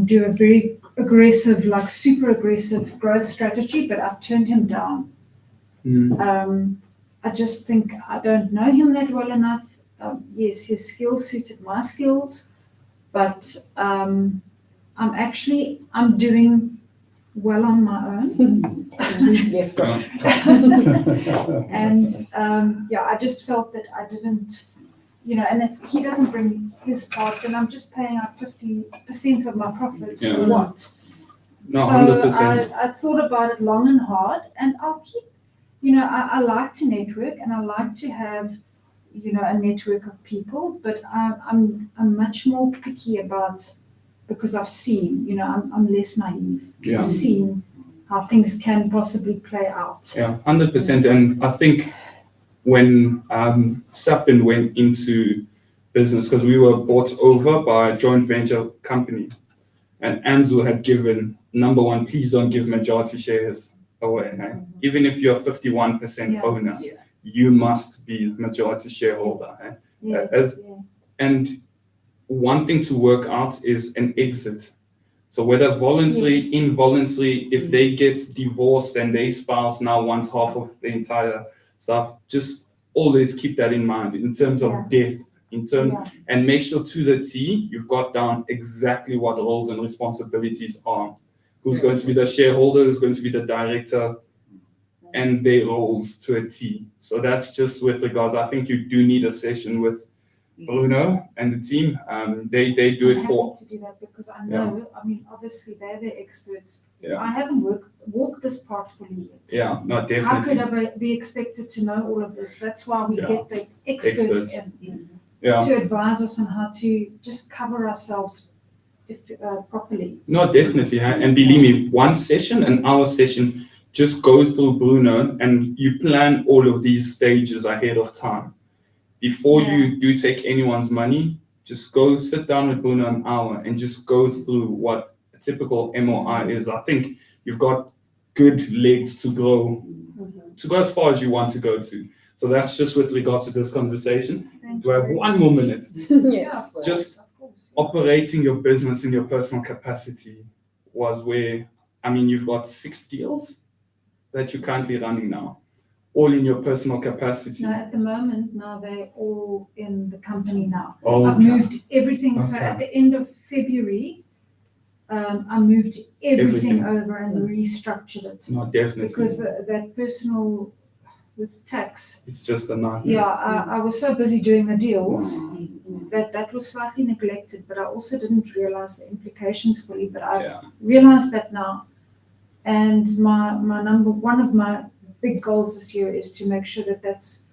do a very aggressive, like super aggressive growth strategy, but I've turned him down. I just think I don't know him that well enough. Yes, his skills suited my skills, but I'm doing well on my own. Yes, go. And I just felt that I didn't, and if he doesn't bring his part, then I'm just paying out 50% of my profits for what? No, so 100%. I thought about it long and hard, and I'll keep, I like to network and I like to have, a network of people, but I'm much more picky about, because I've seen, I'm less naive. Yeah. I've seen how things can possibly play out. Yeah, 100%. And I think when SAPIN went into business, because we were bought over by a joint venture company, and Anzu had given, number one, please don't give majority shares away. Eh? Even if you're 51% owner, you must be majority shareholder. Eh? And one thing to work out is an exit. So whether voluntary, involuntary, if they get divorced and their spouse now wants half of the entire stuff, just always keep that in mind in terms of death, and make sure to the T, you've got down exactly what the roles and responsibilities are. Who's going to be the shareholder, who's going to be the director, and their roles to a T. So that's just with regards, I think you do need a session with Bruno and the team. They do it for. To do that because I know, I mean, obviously they're the experts. Yeah. I haven't walked this path fully yet. Yeah, no, definitely. How could I be expected to know all of this? That's why we get the experts in to advise us on how to just cover ourselves properly. No, definitely. And believe me, one session, an hour session, just goes through Bruno, and you plan all of these stages ahead of time. Before you do take anyone's money, just go sit down with Bruno an hour and just go through what a typical MOI is. I think you've got good legs to go as far as you want to go to. So that's just with regards to this conversation. Do I have 1 more minute? Yes. Just operating your business in your personal capacity was where, I mean, you've got 6 deals that you're currently running now, all in your personal capacity. No, at the moment, now they're all in the company now. Oh, I've moved everything. So at the end of February, I moved everything over and restructured it. No, definitely. Because that personal with tax. It's just a nightmare. Yeah, I was so busy doing the deals that was slightly neglected, but I also didn't realize the implications fully. But I've realized that now. And one of my big goals this year is to make sure that that's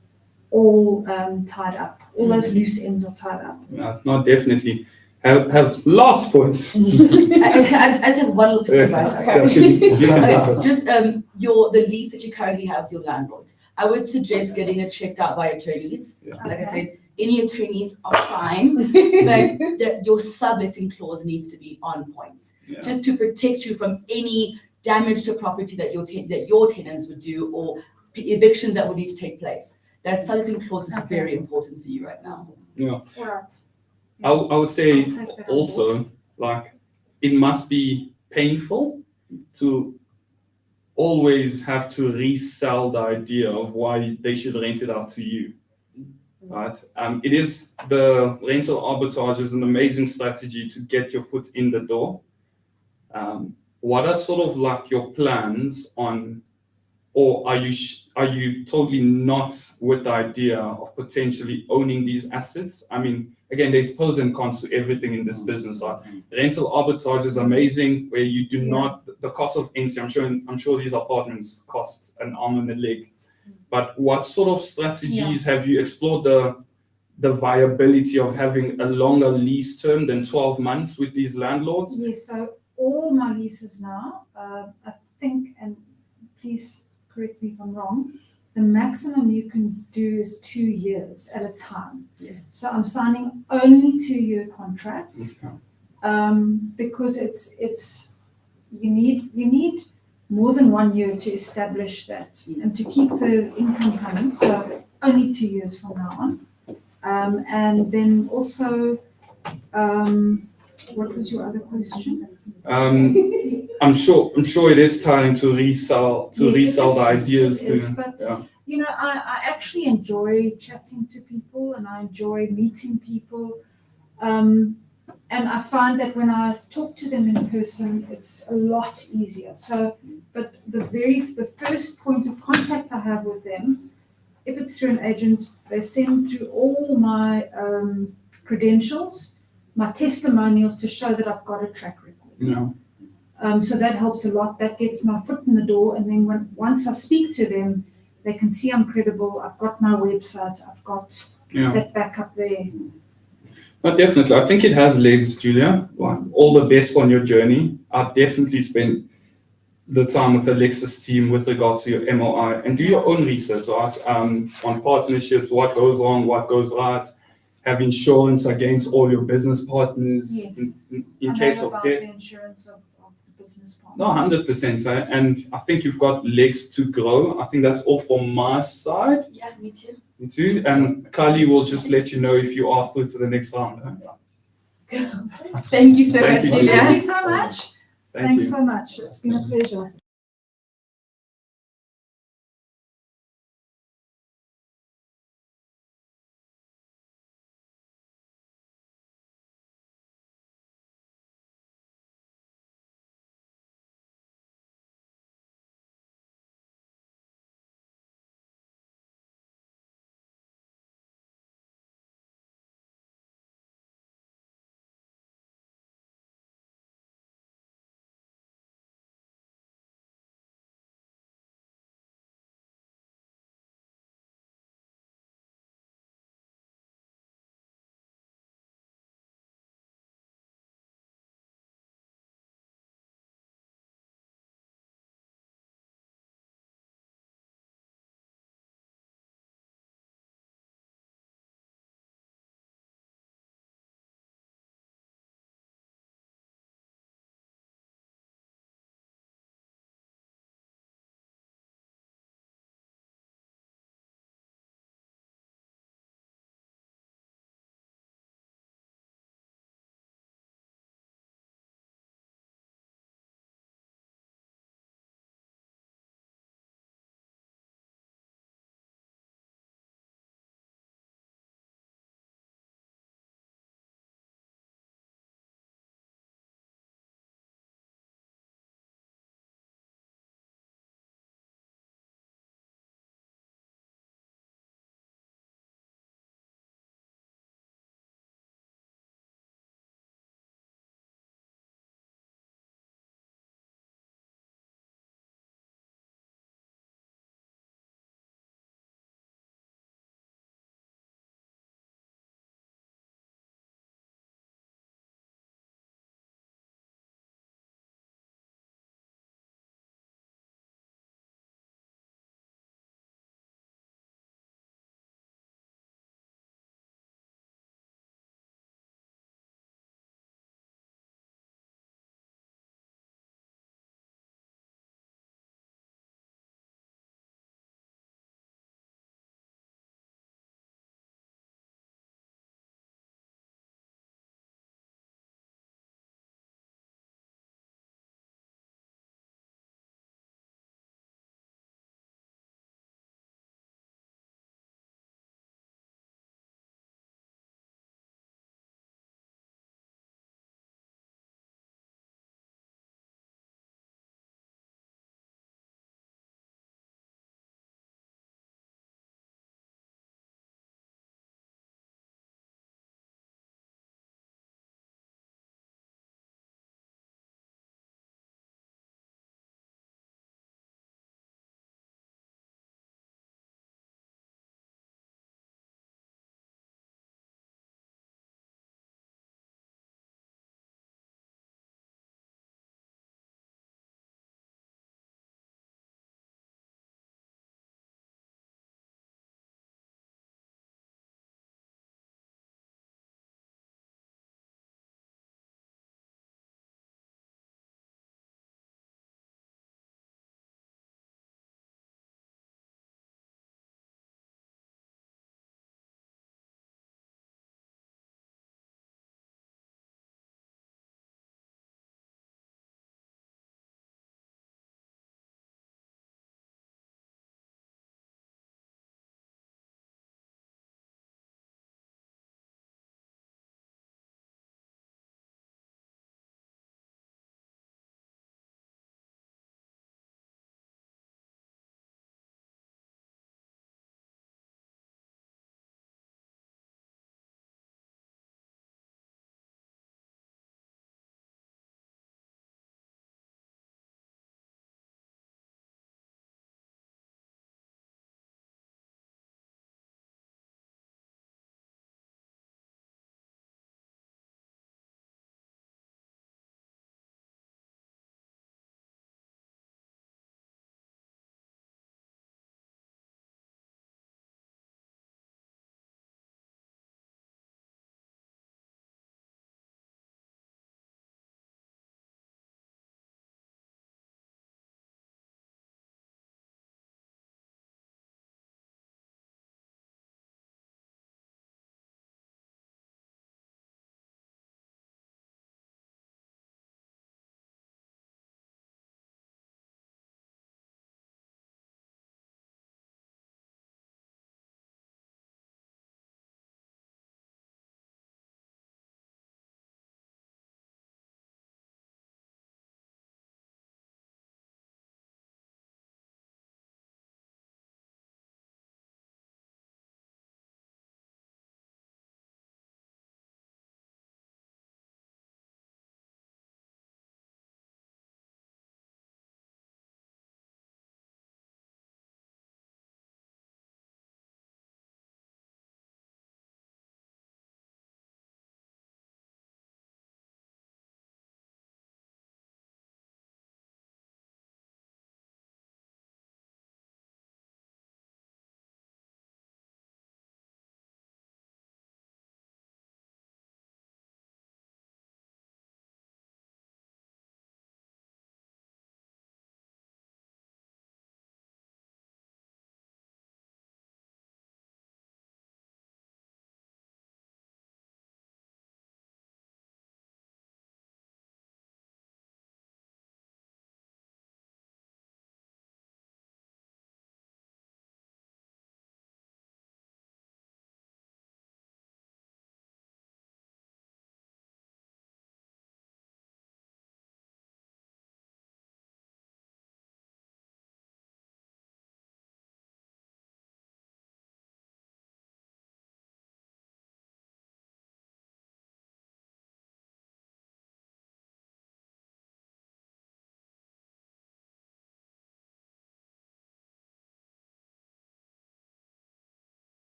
all tied up. All those loose ends are tied up. Yeah, no, definitely. Have last point. I just have one little piece of advice. Just the lease that you currently have with your landlords. I would suggest getting it checked out by attorneys. Yeah. Like I said, any attorneys are fine, but your subletting clause needs to be on point, just to protect you from any damage to property that your tenants would do, or evictions that would need to take place. That subletting clause is very important for you right now. Yeah. All right. I would say also, like, it must be painful to always have to resell the idea of why they should rent it out to you. Right? It is, the rental arbitrage is an amazing strategy to get your foot in the door. What are sort of like your plans on, or are you totally not with the idea of potentially owning these assets? I mean, again, there's pros and cons to everything in this business. Rental arbitrage is amazing, where you do not, the cost of entry, I'm sure these apartments cost an arm and a leg. But what sort of strategies have you explored the viability of having a longer lease term than 12 months with these landlords? Yes, so all my leases now, I think, and please correct me if I'm wrong, the maximum you can do is 2 years at a time. Yes. So I'm signing only 2-year contracts, because it's you need more than 1 year to establish that and to keep the income coming. So only 2 years from now on, and then also What was your other question? I'm sure it is time to resell Yes, it resell the is. ideas It is, to. but Yeah. you know, I actually enjoy chatting to people and I enjoy meeting people. And I find that when I talk to them in person, it's a lot easier. So, but the first point of contact I have with them, if it's through an agent, they send through all my credentials, my testimonials to show that I've got a track record. Yeah. So that helps a lot. That gets my foot in the door. And then once I speak to them, they can see I'm credible. I've got my website. I've got that backup there. But definitely, I think it has legs, Julia. Like, all the best on your journey. I've definitely spent the time with the Lexus team with regards to your MOI and do your own research, right? On partnerships, what goes wrong, what goes right. Have insurance against all your business partners Yes. in I case know of about death. the insurance of the business partners. No, 100%. And I think you've got legs to grow. I think that's all from my side. Yeah, me too. Me too. And Khali will just let you know if you are through to the next round. Thank you so Thank much, you, Julia. Thank you so much. Thank you. Thanks so much. It's been a pleasure.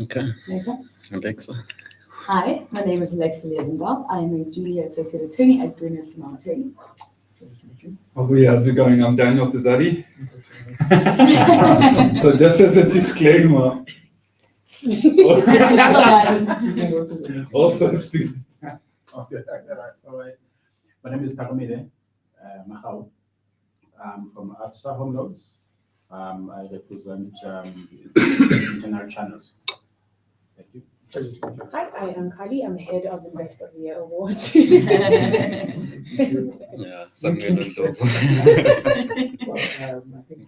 Okay, Alexa? Alexa. Hi, my name is Alexa Levendal. I am a junior associate attorney at Bruno Simon Attorneys. How's it going? I'm Daniel Tizari. So just as a disclaimer, also a student. Okay, all right. My name is Paramide Mahau. I'm from APSA Home Loans. I represent internal channels. Thank you. Hi, I am Khali. I'm head of Invest of the Year Award. Yeah, Samuel Ndlovu. Well, I think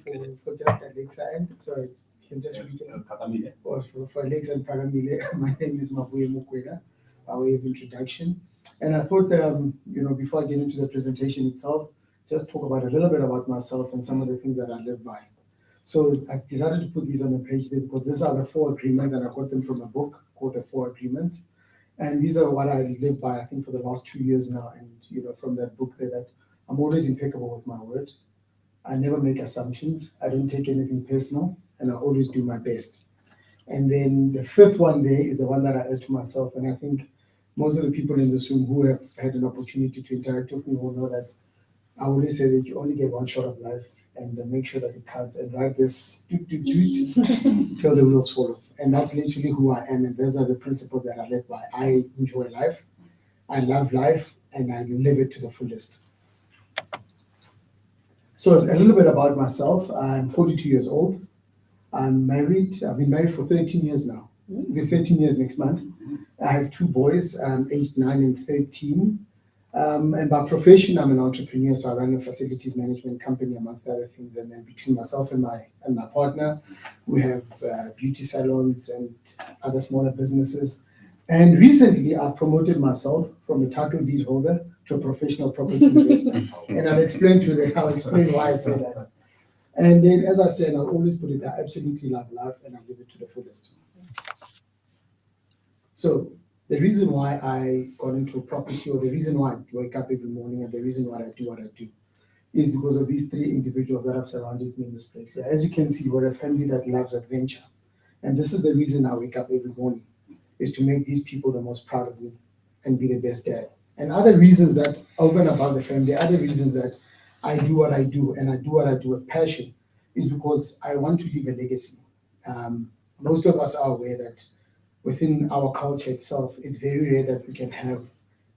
for just Alexa and sorry, you can just read it. Paramide. Or for Alexa and Paramile, my name is Mabuye Mukwena, by way of introduction. And I thought, before I get into the presentation itself, just talk about a little bit about myself and some of the things that I live by. So I decided to put these on the page there because these are the 4 agreements, and I got them from a book called The 4 Agreements. And these are what I live by, I think, for the last 2 years now. And, from that book there, that I'm always impeccable with my word. I never make assumptions. I don't take anything personal, and I always do my best. And then the 5th one there is the one that I owe to myself. And I think most of the people in this room who have had an opportunity to interact with me will know that I always say that you only get one shot of life, and make sure that it counts, and write this till the wheels fall off. And that's literally who I am, and those are the principles that I live by. I enjoy life, I love life, and I live it to the fullest. So a little bit about myself. I'm 42 years old. I'm married. I've been married for 13 years now. It'll be 13 years next month. I have 2 boys, aged 9 and 13. And by profession, I'm an entrepreneur, so I run a facilities management company, amongst other things. And then between myself and my partner, we have beauty salons and other smaller businesses. And recently, I've promoted myself from a title deed holder to a professional property investor. And I'll explain why I say that. And then, as I said, I'll always put it, I absolutely love life, and I live it to the fullest. So the reason why I got into property, or the reason why I wake up every morning, and the reason why I do what I do, is because of these 3 individuals that have surrounded me in this place. Yeah, as you can see, we're a family that loves adventure. And this is the reason I wake up every morning, is to make these people the most proud of me and be the best dad. And other reasons that, over and above the family, other reasons that I do what I do, and I do what I do with passion, is because I want to leave a legacy. Most of us are aware that within our culture itself, it's very rare that we can have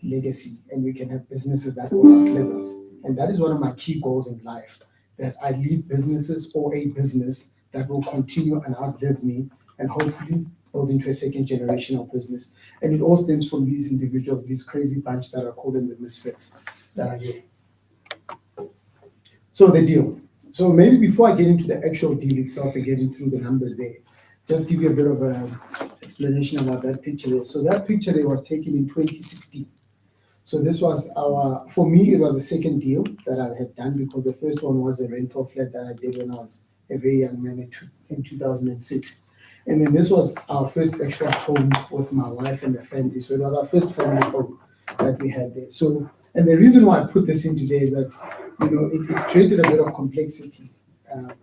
legacy and we can have businesses that will outlive us. And that is one of my key goals in life, that I leave businesses, or a business that will continue and outlive me, and hopefully build into a 2nd generational business. And it all stems from these individuals, this crazy bunch that are called the misfits that are here. So the deal. So maybe before I get into the actual deal itself and getting through the numbers there, just give you a bit of an explanation about that picture there. So that picture there was taken in 2016. So this was for me, it was the 2nd deal that I had done, because the first one was a rental flat that I did when I was a very young man in 2006. And then this was our first actual home with my wife and the family. So it was our first family home that we had there. So, and the reason why I put this in today is that, it created a bit of complexity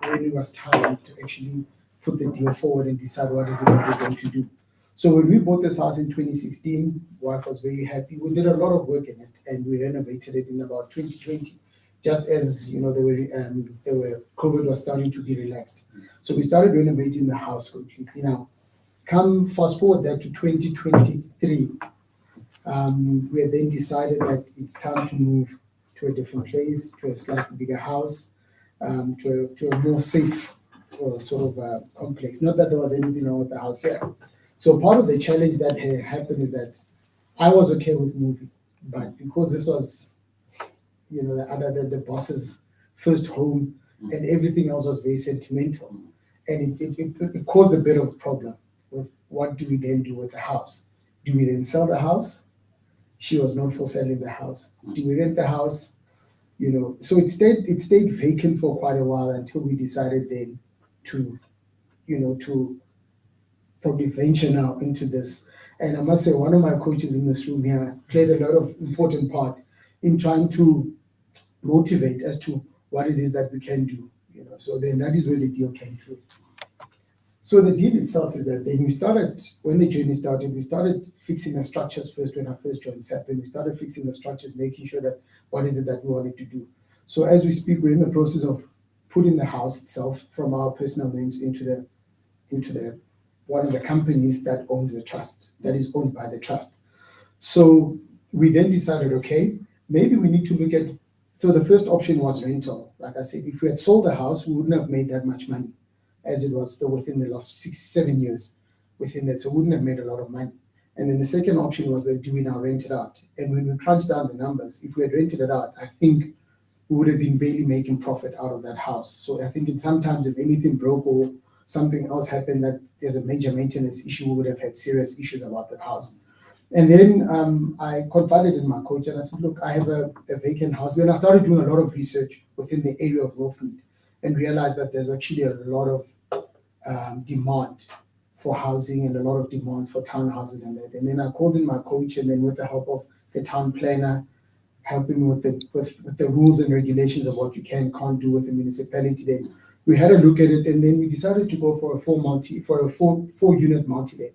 when it was time to actually put the deal forward and decide what is it that we're going to do. So when we bought this house in 2016, wife was very happy. We did a lot of work in it, and we renovated it in about 2020, just as COVID was starting to be relaxed. So we started renovating the house completely. Now, come fast forward that to 2023, we had then decided that it's time to move to a different place, to a slightly bigger house, to a more safe sort of complex. Not that there was anything wrong with the house here. So part of the challenge that had happened is that I was okay with moving, but because this was, the boss's first home, and everything else was very sentimental, and it caused a bit of a problem with what do we then do with the house? Do we then sell the house? She was not for selling the house. Do we rent the house? So it stayed vacant for quite a while, until we decided then to probably venture now into this. And I must say, one of my coaches in this room here played a lot of important part in trying to motivate as to what it is that we can do. So then that is where the deal came through. So the deal itself is that then when the journey started, we started fixing the structures first when I first joined SAPIN. We started fixing the structures, making sure that what is it that we wanted to do. So as we speak, we're in the process of putting the house itself from our personal names into the one of the companies that owns the trust, that is owned by the trust. So we then decided, okay, maybe we need to look at, so the first option was rental. Like I said, if we had sold the house, we wouldn't have made that much money, as it was still within the last 6-7 years within that, so we wouldn't have made a lot of money. And then the second option was that do we now rent it out? And when we crunched down the numbers, if we had rented it out, I think we would have been barely making profit out of that house. So I think sometimes if anything broke or something else happened, that there's a major maintenance issue, we would have had serious issues about that house. And then I confided in my coach and I said, look, I have a vacant house. Then I started doing a lot of research within the area of Northmead and realized that there's actually a lot of demand for housing and a lot of demand for townhouses and that. And then I called in my coach, and then with the help of the town planner, helping me with the rules and regulations of what you can, can't do with the municipality, then we had a look at it, and then we decided to go for a four unit multi-let.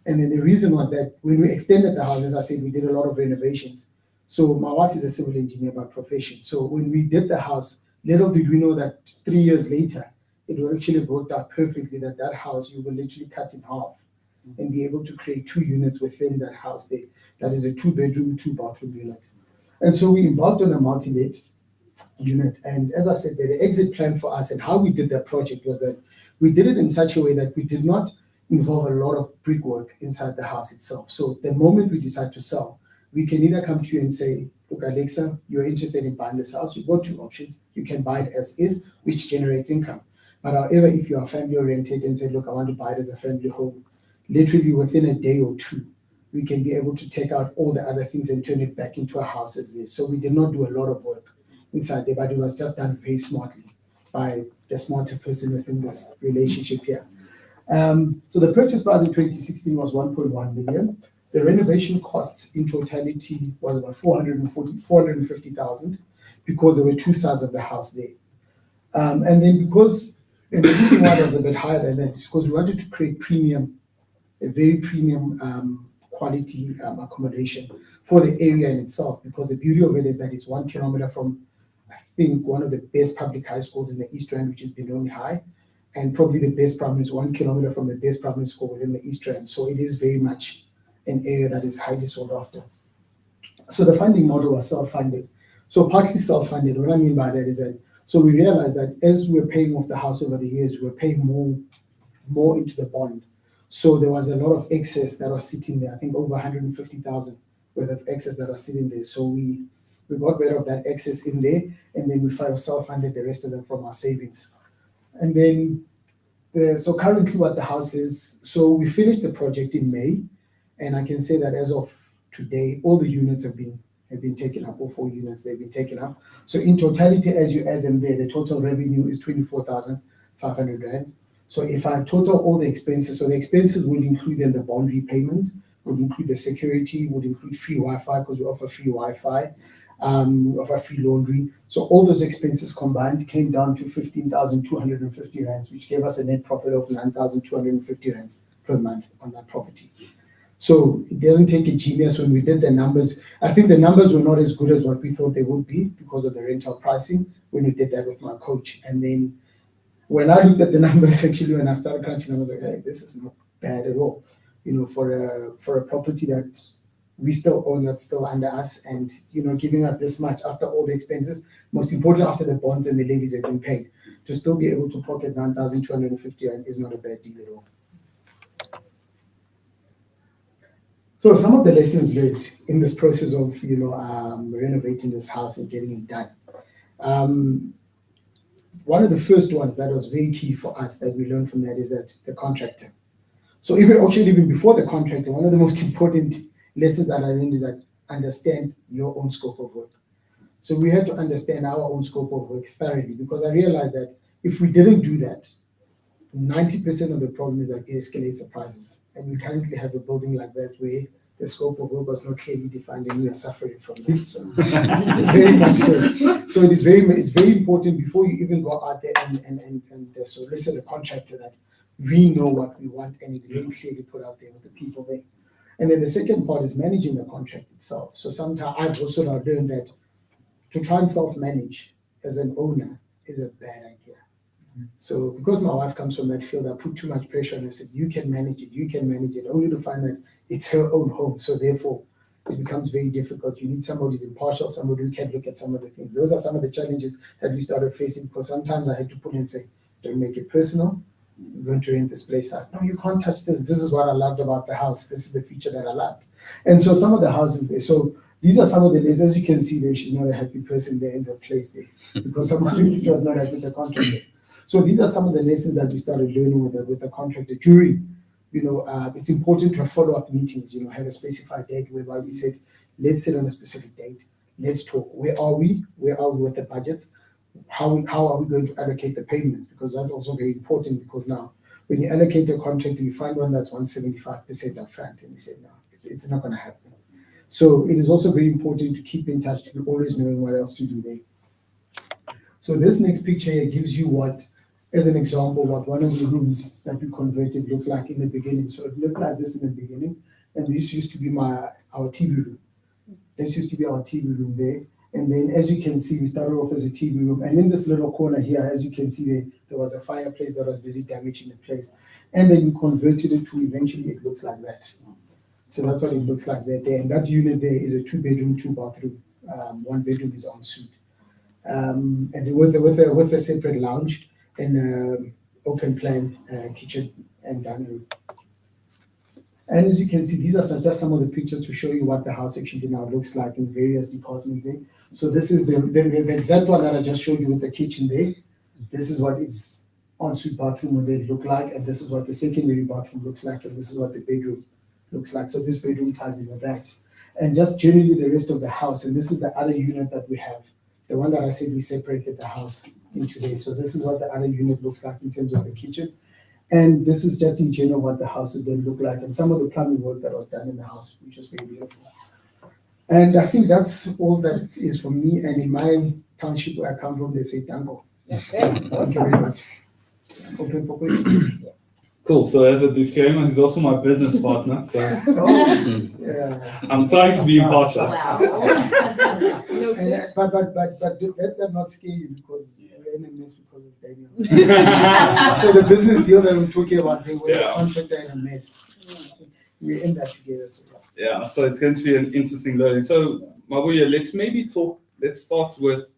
And then the reason was that when we extended the house, as I said, we did a lot of renovations. So my wife is a civil engineer by profession. So when we did the house, little did we know that 3 years later, it would actually have worked out perfectly, that house you will literally cut in half and be able to create 2 units within that house there. That is a 2-bedroom, 2-bathroom unit. And so we embarked on a multi-let unit. And as I said, the exit plan for us and how we did that project was that we did it in such a way that we did not involve a lot of brickwork inside the house itself. So the moment we decide to sell, we can either come to you and say, look, Alexa, you're interested in buying this house. You've got 2 options. You can buy it as is, which generates income. But however, if you are family oriented and say, look, I want to buy it as a family home, literally within a day or 2, we can be able to take out all the other things and turn it back into a house as is. So we did not do a lot of work inside there, but it was just done very smartly by the smarter person within this relationship here. So the purchase price in 2016 was 1.1 million. The renovation costs in totality was about 450,000 because there were 2 sides of the house there. And the reason why it was a bit higher than that is because we wanted to create a very premium quality accommodation for the area in itself, because the beauty of it is that it's 1 kilometer from, I think, one of the best public high schools in the East Rand, which is Benoni High, and probably the best primary is 1 kilometer from the best primary school within the East Rand. So it is very much an area that is highly sought after. So the funding model was self-funded. So partly self-funded, what I mean by that is that, so we realized that as we were paying off the house over the years, we were paying more into the bond. So there was a lot of excess that was sitting there. I think over 150,000 worth of excess that was sitting there. So we got rid of that excess in there, and then we self-funded the rest of them from our savings. And then, so currently what the house is, so we finished the project in May, and I can say that as of today, all the units have been taken up, all 4 units, they've been taken up. So in totality, as you add them there, the total revenue is 24,500 Rand. So if I total all the expenses, so the expenses would include then the bond repayments, would include the security, would include free Wi-Fi, because we offer free Wi-Fi, we offer free laundry. So all those expenses combined came down to 15,250 Rands, which gave us a net profit of 9,250 Rands per month on that property. So it doesn't take a genius. When we did the numbers, I think the numbers were not as good as what we thought they would be because of the rental pricing when we did that with my coach. And then when I looked at the numbers, actually, when I started crunching, I was like, hey, this is not bad at all. You know, for a property that we still own, that's still under us, and, you know, giving us this much after all the expenses, most importantly, after the bonds and the levies have been paid, to still be able to pocket 9,250 Rand is not a bad deal at all. So some of the lessons learned in this process of, you know, renovating this house and getting it done. One of the first ones that was very key for us that we learned from that is that the contractor. So even before the contractor, one of the most important lessons that I learned is that understand your own scope of work. So we had to understand our own scope of work thoroughly, because I realized that if we didn't do that, 90% of the problem is that it escalates the prices. And we currently have a building like that where the scope of work was not clearly defined, and we are suffering from that. So very much so. So it's very important before you even go out there and solicit a contractor that we know what we want, and it's very clearly put out there with the people there. And then the second part is managing the contract itself. So sometimes I've also now learned that to try and self-manage as an owner is a bad idea. So because my wife comes from that field, I put too much pressure on her. I said, you can manage it, only to find that it's her own home. So therefore, it becomes very difficult. You need somebody who's impartial, somebody who can look at some of the things. Those are some of the challenges that we started facing, because sometimes I had to put in and say, don't make it personal. I'm going to rent this place out. No, you can't touch this. This is what I loved about the house. This is the feature that I loved. And so some of the houses there. So these are some of the lessons. As you can see there, she's not a happy person there in the place there, because somebody was not happy with the contractor. So these are some of the lessons that we started learning with the contractor during. It's important to have follow-up meetings, have a specified date whereby we said, let's sit on a specific date. Let's talk. Where are we? Where are we with the budgets? How are we going to allocate the payments? Because that's also very important, because now when you allocate a contract, you find one that's 175% up front, and we say, no, it's not going to happen. So it is also very important to keep in touch, to be always knowing what else to do there. So this next picture here gives you what, as an example, what one of the rooms that we converted looked like in the beginning. So it looked like this in the beginning, and this used to be our TV room. This used to be our TV room there. And then, as you can see, we started off as a TV room. And in this little corner here, as you can see, there was a fireplace that was busy damaging the place. And then we converted it to, eventually it looks like that. So that's what it looks like there. And that unit there is a 2-bedroom, 2-bathroom. 1 bedroom is en suite. And with a separate lounge and open plan kitchen and dining room. And as you can see, these are just some of the pictures to show you what the house actually now looks like in various departments there. So this is the exact one that I just showed you with the kitchen there. This is what its ensuite bathroom would look like, and this is what the secondary bathroom looks like, and this is what the bedroom looks like. So this bedroom ties in with that. And just generally the rest of the house, and this is the other unit that we have, the one that I said we separated the house into there. So this is what the other unit looks like in terms of the kitchen. And this is just in general what the house would then look like, and some of the plumbing work that was done in the house, which was very beautiful. And I think that's all that is from me. And in my township where I come from, they say tango. Okay. Thank you very much. Open for questions. Cool. So as a disclaimer, he's also my business partner. So Oh, yeah. I'm trying to be impartial. Wow. Noted. But let them not scare you, because we're enemies because of Daniel. So the business deal that we're talking about, they were a contractor in a mess. We end that together. So Yeah, so it's going to be an interesting learning. So Mabuya, let's start with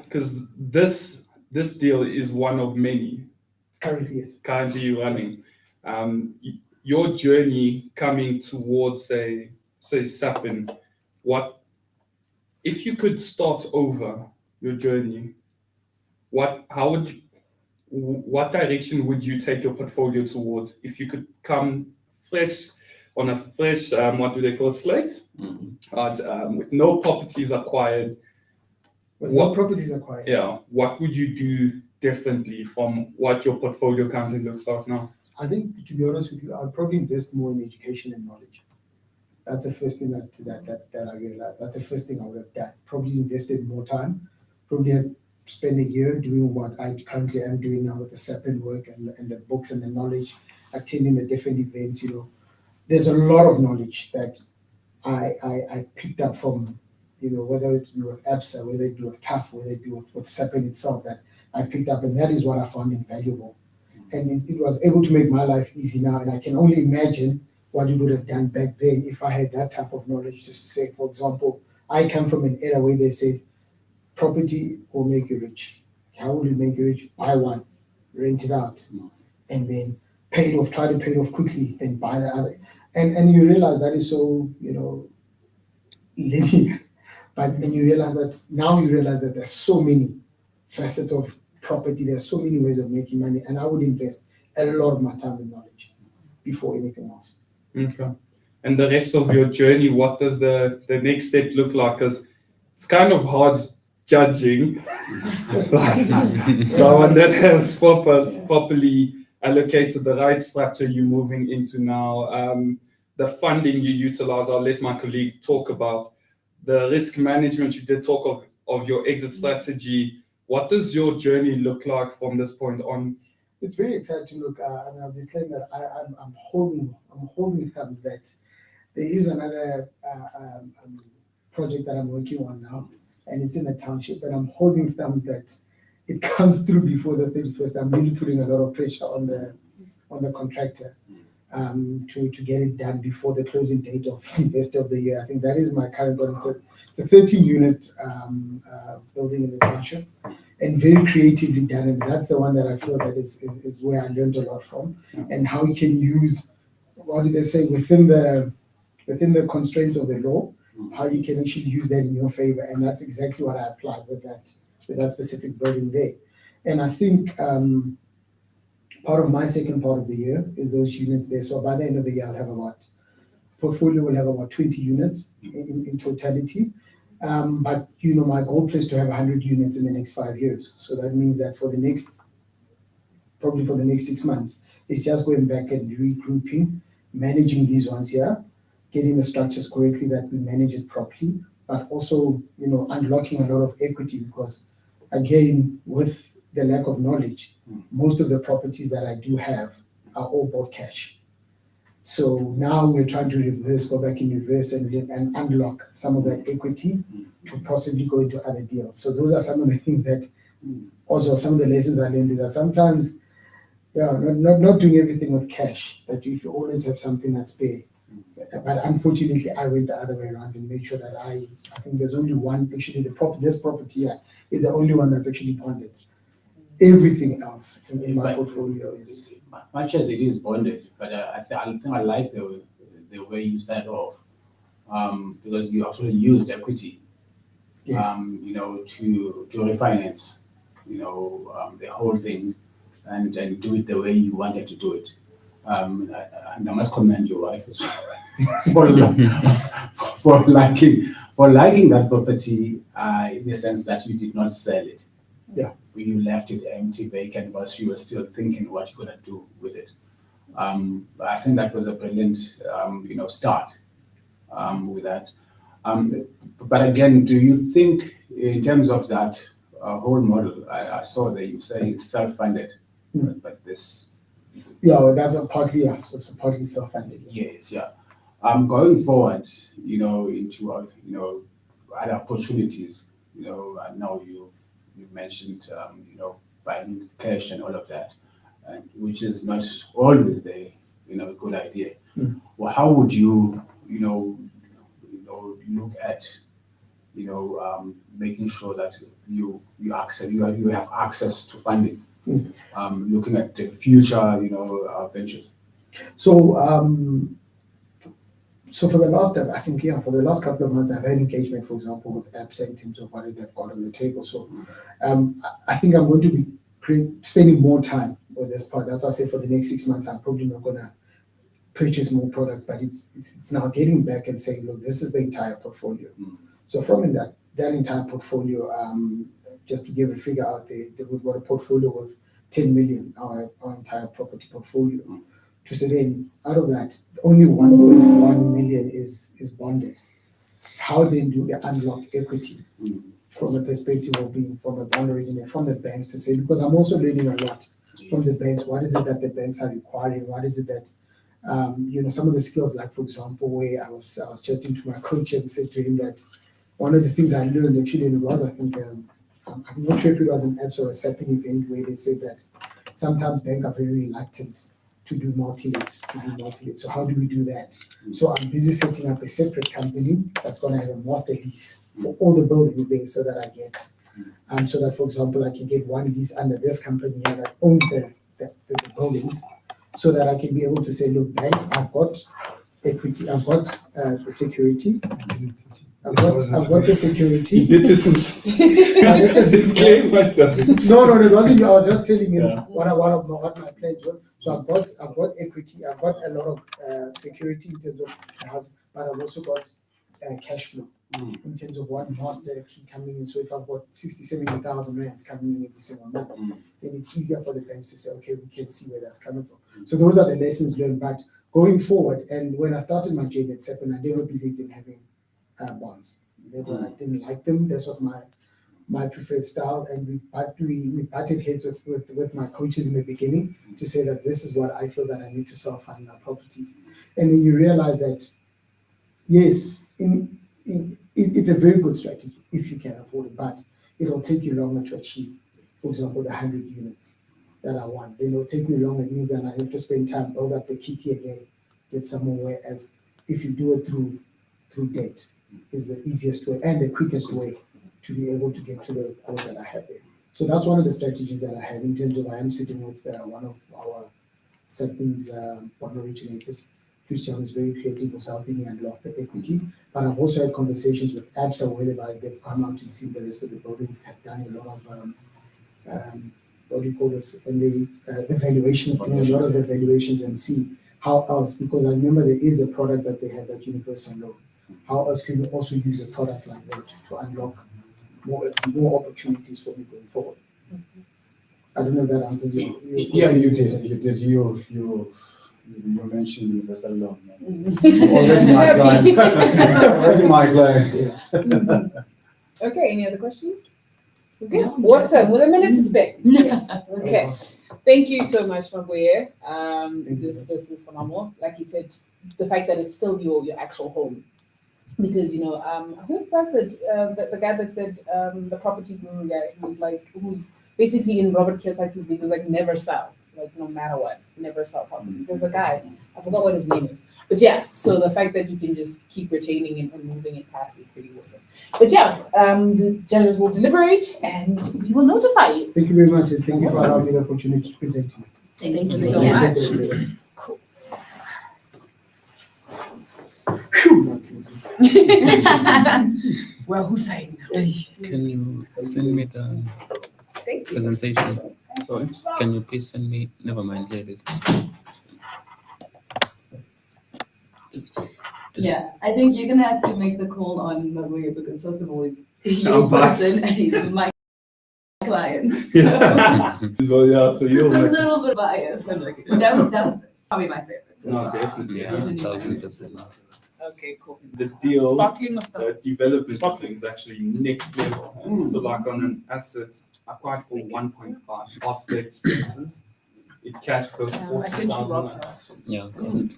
because this deal is one of many currently, yes. currently running. Your journey coming towards say SAPIN, if you could start over your journey, what direction would you take your portfolio towards? If you could come fresh on a fresh what do they call slate, with no properties acquired. With no properties acquired. Yeah, what would you do differently from what your portfolio currently looks like now? I think, to be honest with you, I'll probably invest more in education and knowledge. That's the first thing that I realized. That's the first thing I would have done. Probably invested more time. Probably have spent a year doing what I currently am doing now with the SAPIN work and the books and the knowledge, attending the different events. There's a lot of knowledge that I picked up from, whether it be with ABSA, whether it be with TAF, whether it be with SAPIN itself, that I picked up, and that is what I found invaluable. And it was able to make my life easy now, and I can only imagine what it would have done back then if I had that type of knowledge. Just to say, for example, I come from an era where they said, property will make you rich. How will it make you rich? Buy one, rent it out, and then pay it off, try to pay it off quickly, then buy the other. And you realize that is so, linear. And you realize that there's so many facets of property, there's so many ways of making money, and I would invest a lot of my time in knowledge before anything else. Okay. And the rest of your journey, what does the next step look like? Because it's kind of hard judging someone that has properly allocated the right structure you're moving into now, the funding you utilize. I'll let my colleague talk about the risk management. You did talk of your exit strategy What does your journey look like from this point on? It's very exciting. Look, and I'll disclaim that I'm holding thumbs that there is another project that I'm working on now, and it's in the township, and I'm holding thumbs that it comes through before the 31st. I'm really putting a lot of pressure on the contractor to get it done before the closing date of the rest of the year. I think that is my current one. It's a 13-unit building in the township, and very creatively done. And that's the one that I feel that is where I learned a lot from, and how you can use, what did they say, within the constraints of the law, how you can actually use that in your favor. And that's exactly what I applied with that specific building there. And I think part of my second part of the year is those units there. So by the end of the year, portfolio will have about 20 units in totality. But my goal is to have 100 units in the next 5 years. So that means that probably for the next 6 months, it's just going back and regrouping, managing these ones here, getting the structures correctly, that we manage it properly, but also, unlocking a lot of equity, because again, with the lack of knowledge, most of the properties that I do have are all bought cash. So now we're trying to go back in reverse and unlock some of that equity to possibly go into other deals. So those are some of the things that, also some of the lessons I learned is that sometimes, not doing everything with cash, that if you always have something that's there. But unfortunately, I went the other way around and made sure that I think there's only one, actually this property here is the only one that's actually bonded. Everything else in my portfolio is, much as it is bonded, but I think I like the way you started off, because you actually used equity, yes. To refinance, the whole thing, and do it the way you wanted to do it. And I must commend your wife as well for liking that property, in the sense that you did not sell it. Yeah. You left it empty, vacant, but you were still thinking what you're gonna do with it. I think that was a brilliant, start with that. But again, do you think, in terms of that whole model, I saw that you say it's self-funded, but this. Yeah, that's partly us. It's partly self-funded. Yes, yeah. Going forward, into other opportunities. I know you mentioned buying cash and all of that, and which is not always a good idea. Well, how would you look at making sure that you have access to funding? Looking at the future, ventures. So, so for the last step, I think, for the last couple of months, I've had engagement, for example, with APSA in terms of what they've got on the table. So, I think I'm going to be spending more time with this part. That's why I say for the next 6 months, I'm probably not going to purchase more products, but it's now getting back and saying, look, this is the entire portfolio. So from that entire portfolio, just to give a figure out there, we've got a portfolio with 10 million, our entire property portfolio. To say then, out of that, only 1.1 million is bonded. How then do we unlock equity from the perspective of being from a bond originator, from the banks, to say, because I'm also learning a lot from the banks. What is it that the banks are requiring? What is it that, some of the skills, like for example, where I was chatting to my coach and said to him that one of the things I learned actually, and it was, I think, I'm not sure if it was an APS or a SAPIN event, where they said that sometimes banks are very reluctant to do multi-lets. So how do we do that? So I'm busy setting up a separate company that's going to have a master lease for all the buildings there, so that I get, so that, for example, I can get one lease under this company here that owns the buildings, so that I can be able to say, look, bank, I've got equity, I've got the security. I've got the security. You did this disclaimer. No, it wasn't you. I was just telling you what my plans were. So I've got equity. I've got a lot of security in terms of the house, but I've also got cash flow in terms of one master key coming in. So if I've got 60,000-70,000 rands coming in every single month, then it's easier for the banks to say, okay, we can see where that's coming from. So those are the lessons learned. But going forward, and when I started my journey at SAPIN, I never believed in having bonds. I didn't like them. This was my preferred style, and we butted heads with my coaches in the beginning to say that this is what I feel that I need to self-fund my properties. And then you realize that, yes, it's a very good strategy if you can afford it, but it'll take you longer to achieve. For example, the 100 units that I want. Then it'll take me longer. It means that I have to spend time, build up the kitty again, get some more. Whereas if you do it through debt, is the easiest way and the quickest way to be able to get to the goals that I have there. So that's one of the strategies that I have in terms of I am sitting with one of our SAPIN's one originators. Christian is very creative, was helping me unlock the equity. But I've also had conversations with ABSA whereby they've come out and seen the rest of the buildings, have done a lot of what do you call this? And the valuations, doing a lot of the valuations and see how else, because I remember there is a product that they have, that universal loan. How else can you also use a product like that to unlock more opportunities for me going forward? I don't know if that answers your Yeah, question. you did. You mentioned universal loan. Already my client. Already my client. Okay, any other questions? Okay, awesome. With a minute to spare. Yes. Okay. Thank you so much, Mabuye. This is phenomenal. Like you said, the fact that it's still your actual home. Because who was it? The guy that said the property guru guy who's basically in Robert Kiyosaki's league was like never sell, like no matter what, never sell property. There's a guy, I forgot what his name is, but yeah. So the fact that you can just keep retaining and moving it past is pretty awesome. But yeah, the judges will deliberate and we will notify you. Thank you very much, and thank you for allowing me the opportunity to present. Thank you so much. Cool. Well, who's saying no? Can you send me the Thank you. presentation? Sorry. Can you please send me? Never mind. Here it is. Yeah, I think you're gonna have to make the call on Mabuye because first of all, he's your I'm biased. person and he's my client. So Yeah. Well, yeah, so it's you'll a make little bit biased. That was probably my favorite. So No, far. definitely, Yeah, Definitely my 1000%. Okay, cool. the deal. Sparkling or stuff? Development thing is actually next level. And so like on an asset acquired for 1.5 after expenses, it cash flows I sent you rocks. 40,000. Yeah, good.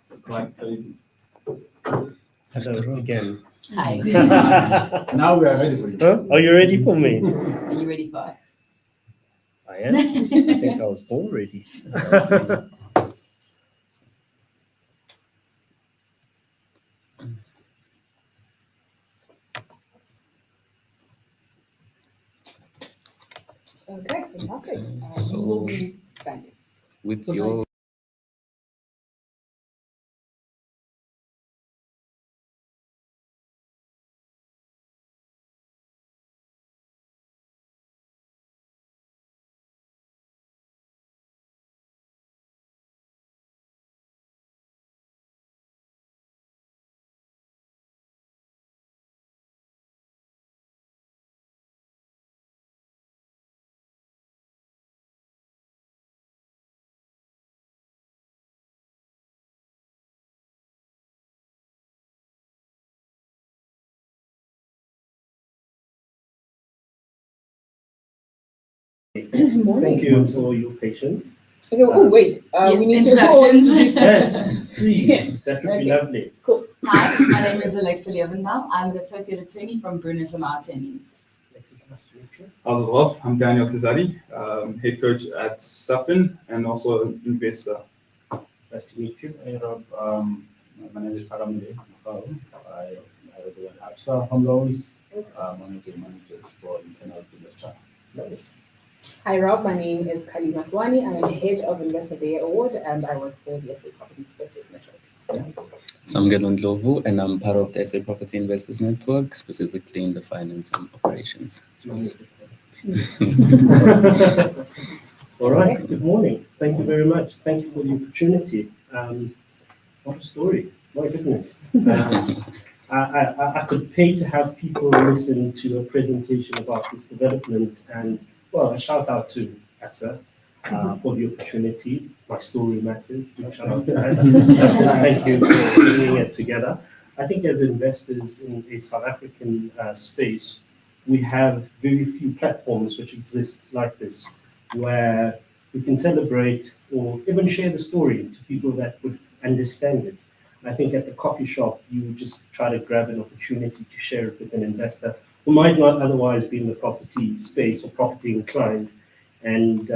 It's quite crazy. Hello again. Hi. Now we are ready for you. Huh? Are you ready for me? Are you ready for us? I am. I think I was born ready. Okay, fantastic. Okay, We will so- be standing. With Good your Thank you for your patience. Okay, oh, wait, we need to introductions. Yes, please. Yes, That would be okay. lovely. Cool. Hi, my name is Alexa Leventhal. I'm the associate attorney from Bruno Samar Attorneys. Alexis, nice to meet you. How's it well? I'm Daniel Tizadi, head coach at SAPIN and also an investor. Nice to meet you. Hey, Rob, my name is Paramide. I represent ABSA Home Loans, one of the managers for internal business channel. Nice. Hi Rob, my name is Khali Maswani. I am head of Investor of the Year Award and I work for the SA Property Spaces Network. Samgelo Ndlovu, and I'm part of the SA Property Investors Network, specifically in the finance and operations. All right. Good morning. Thank you very much. Thank you for the opportunity. What a story. My goodness. I could pay to have people listen to a presentation about this development, and well, a shout out to ABSA for the opportunity. My story matters. Big shout out to that. So thank you for putting it together. I think as investors in a South African space, we have very few platforms which exist like this, where we can celebrate or even share the story to people that would understand it. I think at the coffee shop, you just try to grab an opportunity to share it with an investor who might not otherwise be in the property space or property inclined, and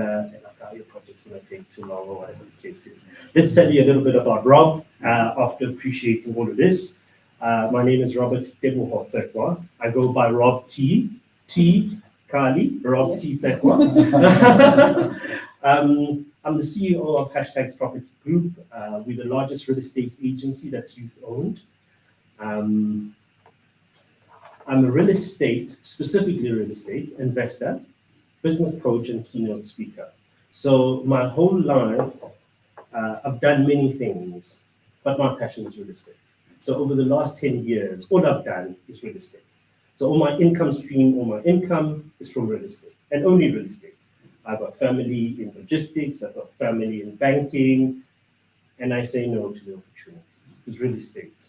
your project's going to take too long or whatever the case is. Let's tell you a little bit about Rob after appreciating all of this. My name is Robert Teboho Tsekwa. I go by Rob T. Khali, Rob Yes. T. Tsekwa. I'm the CEO of Hashtags Property Group. We're the largest real estate agency that's youth owned. I'm a real estate, specifically real estate investor, business coach, and keynote speaker. So my whole life, I've done many things, but my passion is real estate. So over the last 10 years, all I've done is real estate. So all my income stream, all my income is from real estate, and only real estate. I've got family in logistics, I've got family in banking, and I say no to the opportunities because real estate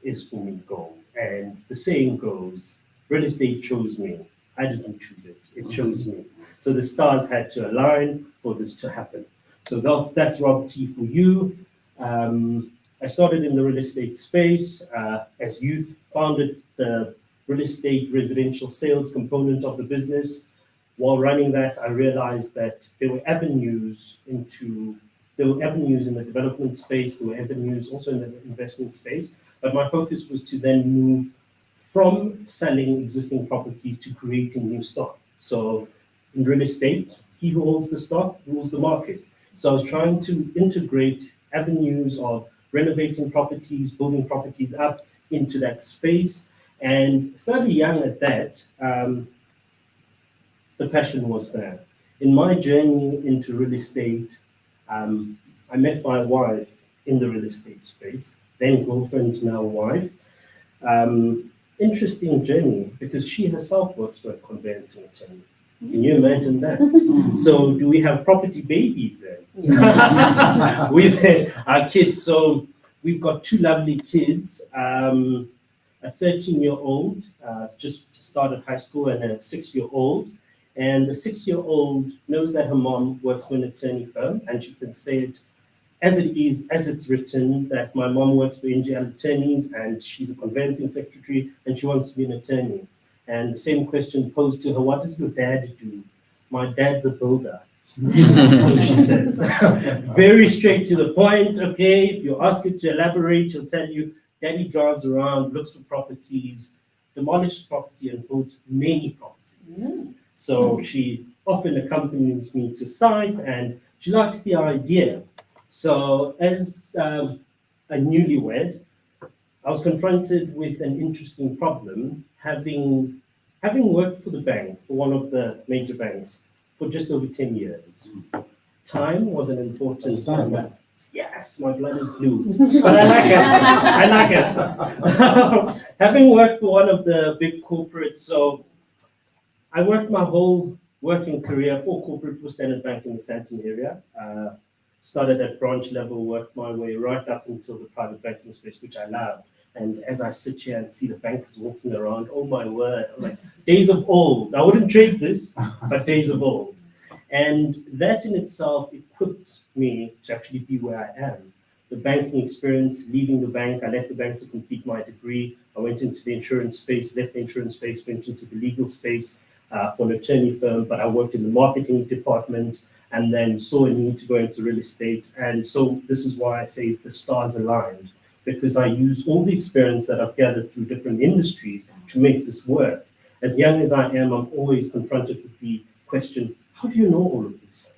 is for me gold. And the saying goes, real estate chose me. I didn't choose it, it chose me. So the stars had to align for this to happen. So that's Rob T for you. I started in the real estate space as youth, founded the real estate residential sales component of the business. While running that, I realized that there were avenues in the development space, there were avenues also in the investment space, but my focus was to then move from selling existing properties to creating new stock. So in real estate, he who holds the stock rules the market. So I was trying to integrate avenues of renovating properties, building properties up into that space, and fairly young at that, the passion was there. In my journey into real estate, I met my wife in the real estate space, then girlfriend, now wife. Interesting journey because she herself works for a conveyancing attorney. Can you imagine that? So do we have property babies then? Yes. With our kids. So we've got two lovely kids, a 13-year-old, just started high school, and a 6-year-old. And the 6-year-old knows that her mom works for an attorney firm, and she can say it as it is, as it's written, that my mom works for NGL attorneys and she's a conveyancing secretary and she wants to be an attorney. And the same question posed to her, what does your dad do? My dad's a builder. So she says, very straight to the point, okay? If you ask her to elaborate, she'll tell you, daddy drives around, looks for properties, demolishes property and builds many properties. So she often accompanies me to site and she likes the idea. So as a newlywed, I was confronted with an interesting problem, having worked for the bank, for one of the major banks, for just over 10 years. Time was an important thing. Yes, my blood is blue. But I like EPSA. I like EPSA. Having worked for one of the big corporates, so I worked my whole working career for corporate, for Standard Bank in the Sandton area. Started at branch level, worked my way right up until the private banking space, which I love. And as I sit here and see the bankers walking around, oh my word, I'm like, days of old. I wouldn't trade this, but days of old. And that in itself equipped me to actually be where I am. The banking experience, leaving the bank, I left the bank to complete my degree. I went into the insurance space, left the insurance space, went into the legal space for an attorney firm, but I worked in the marketing department and then saw a need to go into real estate. And so this is why I say the stars aligned, because I use all the experience that I've gathered through different industries to make this work. As young as I am, I'm always confronted with the question, how do you know all of this?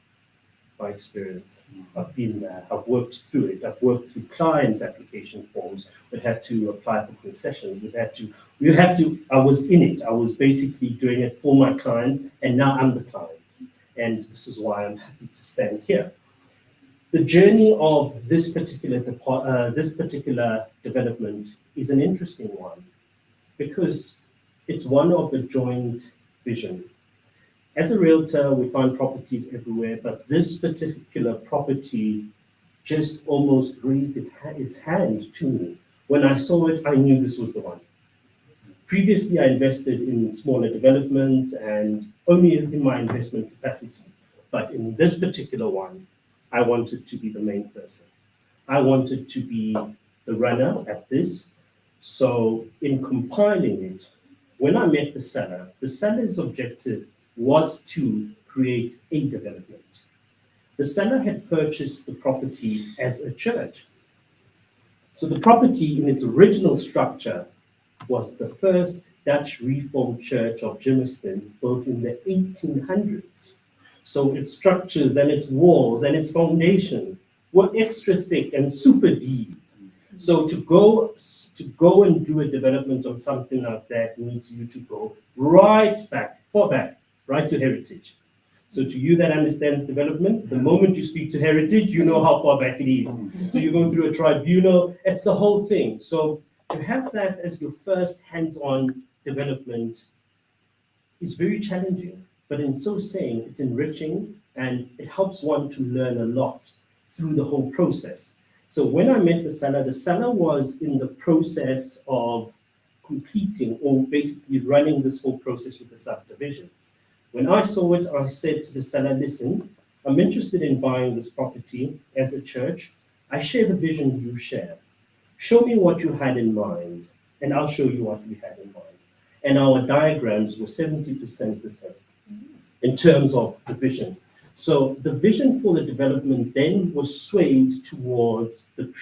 By experience. I've been there, I've worked through it. I've worked through clients' application forms. We had to apply for concessions. I was in it. I was basically doing it for my clients, and now I'm the client. And this is why I'm happy to stand here. The journey of this particular development is an interesting one because it's one of a joint vision. As a realtor, we find properties everywhere, but this particular property just almost raised its hand to me. When I saw it, I knew this was the one. Previously, I invested in smaller developments and only in my investment capacity. But in this particular one, I wanted to be the main person. I wanted to be the runner at this. So in compiling it, when I met the seller's objective was to create a development. The seller had purchased the property as a church. So the property in its original structure was the first Dutch Reformed Church of Germiston, built in the 1800s. So its structures and its walls and its foundation were extra thick and super deep. So to go and do a development on something like that needs you to go right back, far back, right to heritage. So to you that understands development, the moment you speak to heritage, you know how far back it is. So you go through a tribunal, it's the whole thing. So to have that as your first hands-on development is very challenging, but in so saying, it's enriching and it helps one to learn a lot through the whole process. So when I met the seller was in the process of completing or basically running this whole process with the subdivision. When I saw it, I said to the seller, listen, I'm interested in buying this property as a church. I share the vision you share. Show me what you had in mind, and I'll show you what we had in mind. And our diagrams were 70% the same in terms of the vision. So the vision for the development then was swayed towards the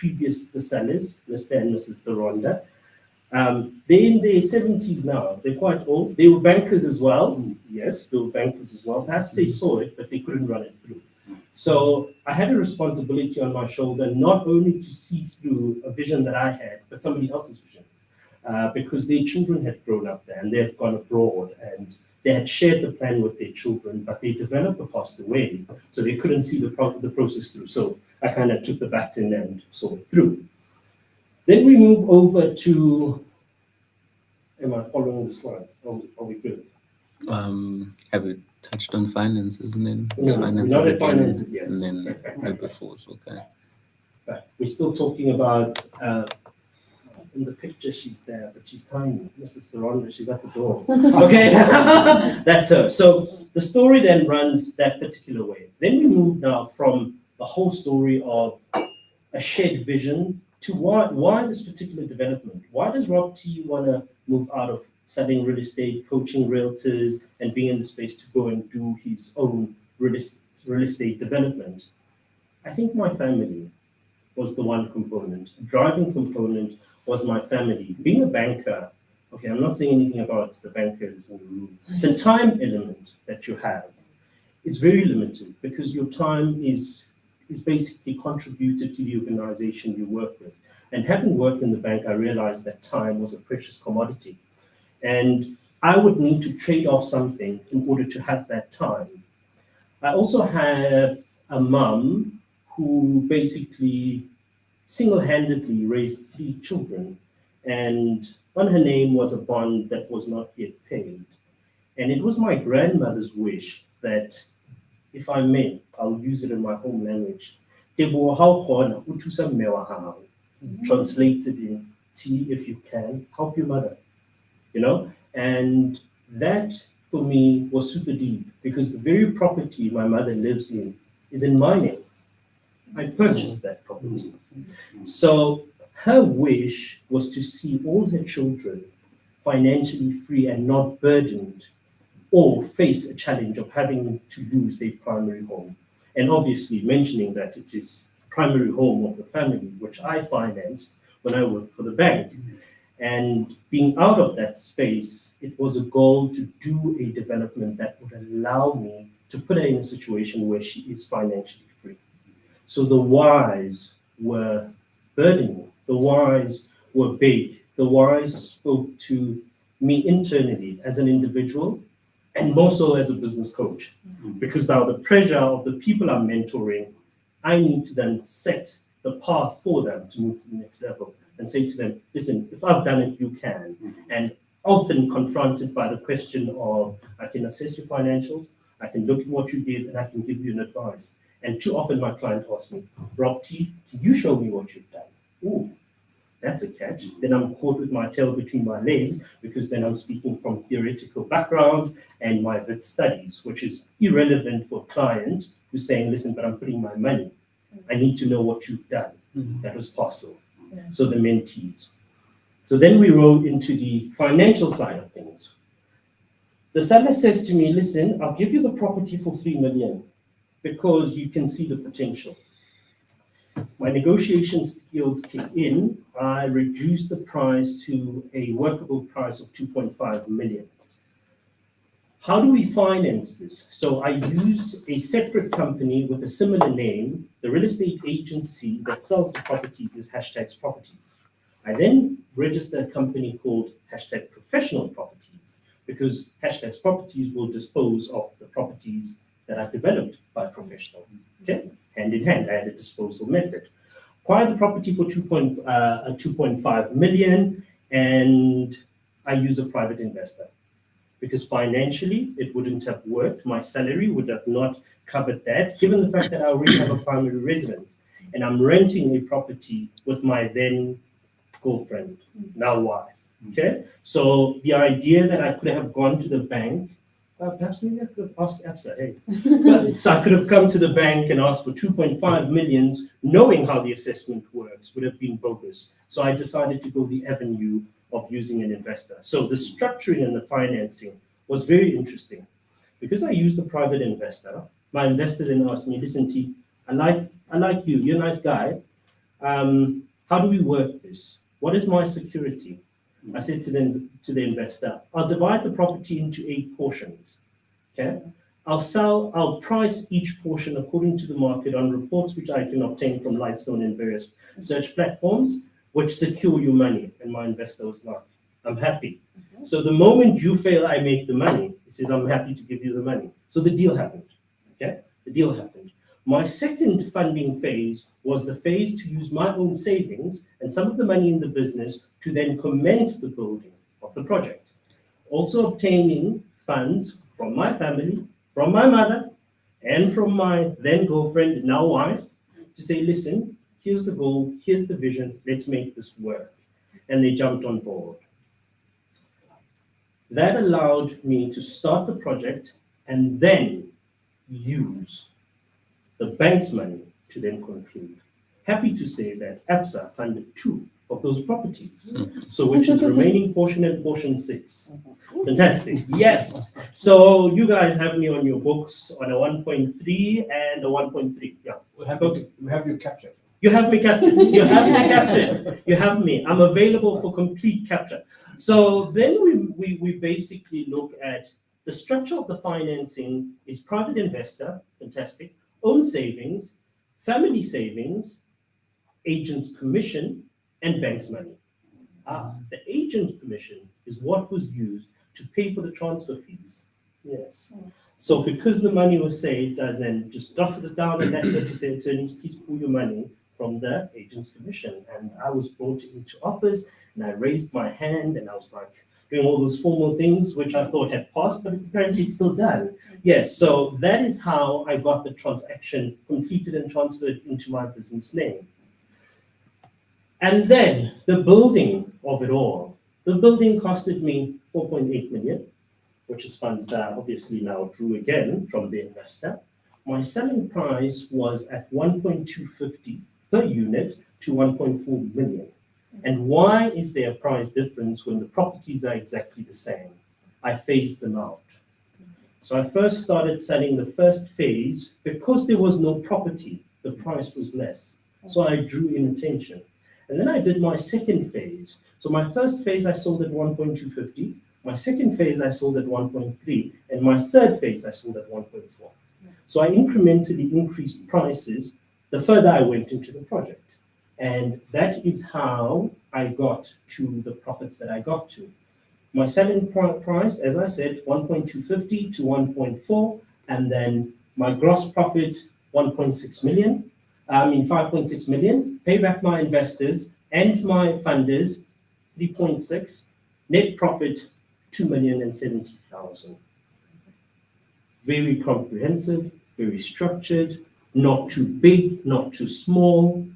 sellers, Mr. and Mrs. Doronda. They're in their 70s now. They're quite old. They were bankers as well. Yes, they were bankers as well. Perhaps they saw it, but they couldn't run it through. So I had a responsibility on my shoulder, not only to see through a vision that I had, but somebody else's vision. Because their children had grown up there and they had gone abroad and they had shared the plan with their children, but their developer passed away, so they couldn't see the process through. So I kind of took the baton and saw it through. Then we move over to, am I following the slides? Are we good? Have you touched on finances and then No, finances not at again, finances yet. and then Wilberforce, okay. But we're still talking about, in the picture she's there, but she's tiny. Mrs. Doronda, she's at the door. Okay, that's her. So the story then runs that particular way. Then we move now from the whole story of a shared vision to why this particular development. Why does Rob T want to move out of selling real estate, coaching realtors, and being in the space to go and do his own real estate development? I think my family was the one component. A driving component was my family. Being a banker, okay, I'm not saying anything about the bankers in the room. The time element that you have is very limited because your time is basically contributed to the organization you work with. And having worked in the bank, I realized that time was a precious commodity. And I would need to trade off something in order to have that time. I also have a mum who basically single-handedly raised 3 children. And on her name was a bond that was not yet paid. And it was my grandmother's wish that, if I may, I'll use it in my home language. Translated in T, if you can, help your mother. You know, and that for me was super deep because the very property my mother lives in is in my name. I've purchased that property. So her wish was to see all her children financially free and not burdened or face a challenge of having to lose their primary home. And obviously mentioning that it is primary home of the family, which I financed when I worked for the bank. And being out of that space, it was a goal to do a development that would allow me to put her in a situation where she is financially free. So the whys were burdening, the whys were big, the whys spoke to me internally as an individual and more so as a business coach. Because now the pressure of the people I'm mentoring, I need to then set the path for them to move to the next level and say to them, listen, if I've done it, you can. And often confronted by the question of, I can assess your financials, I can look at what you did, and I can give you an advice. And too often my client asks me, Rob T, can you show me what you've done? Ooh, That's a catch. Then I'm caught with my tail between my legs because then I'm speaking from theoretical background and my vid studies, which is irrelevant for a client who's saying, listen, but I'm putting my money. I need to know what you've done. That was possible. Yeah. So the mentees. So then we roll into the financial side of things. The seller says to me, listen, I'll give you the property for 3 million because you can see the potential. My negotiation skills kick in. I reduce the price to a workable price of 2.5 million. How do we finance this? So I use a separate company with a similar name. The real estate agency that sells the properties is Hashtags Properties. I then register a company called #Professional Properties because Hashtags Properties will dispose of the properties that are developed by professional. Okay, hand in hand, I had a disposal method. Acquire the property for 2.5 million, and I use a private investor because financially it wouldn't have worked. My salary would have not covered that, given the fact that I already have a primary residence and I'm renting a property with my then girlfriend, now wife. Okay, so the idea that I could have gone to the bank, perhaps maybe I could have asked ABSA, hey. So I could have come to the bank and asked for 2.5 million, knowing how the assessment works, would have been bogus. So I decided to go the avenue of using an investor. So the structuring and the financing was very interesting. Because I used a private investor, my investor then asked me, listen, T, I like you, you're a nice guy. How do we work this? What is my security? I said to the investor, I'll divide the property into 8 portions. Okay. I'll price each portion according to the market on reports which I can obtain from Lightstone and various search platforms, which secure your money. And my investor was like, I'm happy. So the moment you fail, I make the money. He says, I'm happy to give you the money. So the deal happened. Okay. The deal happened. My second funding phase was the phase to use my own savings and some of the money in the business to then commence the building of the project. Also obtaining funds from my family, from my mother, and from my then girlfriend, now wife, to say, listen, here's the goal, here's the vision, let's make this work. And they jumped on board. That allowed me to start the project and then use the bank's money to then conclude. Happy to say that ABSA funded 2 of those properties. So which is remaining portion and portion 6. Fantastic. Yes. So you guys have me on your books on a 1.3 and a 1.3. Yeah. We have you captured. You have me captured. You have me captured. You have me. I'm available for complete capture. So then we basically look at the structure of the financing is private investor, fantastic, own savings, family savings, agent's commission, and bank's money. The agent commission is what was used to pay for the transfer fees. Yes. So because the money was saved, I then just dotted it down a letter to say, attorneys, please pull your money from the agent's commission. And I was brought into office and I raised my hand and I was like doing all those formal things, which I thought had passed, but apparently it's still done. Yes, so that is how I got the transaction completed and transferred into my business name. And then the building of it all. The building costed me 4.8 million, which is funds that I obviously now drew again from the investor. My selling price was at 1.250 per unit to 1.4 million. And why is there a price difference when the properties are exactly the same? I phased them out. So I first started selling the first phase because there was no property, the price was less. So I drew in attention. And then I did my second phase. So my first phase I sold at 1.250. My second phase I sold at 1.3. And my third phase I sold at 1.4. So I incrementally increased prices the further I went into the project. And that is how I got to the profits that I got to. My selling price, as I said, 1.250 to 1.4, and then my gross profit, 1.6 million. 5.6 million, pay back my investors and my funders, 3.6, net profit, 2,070,000. Very comprehensive, very structured, not too big, not too small,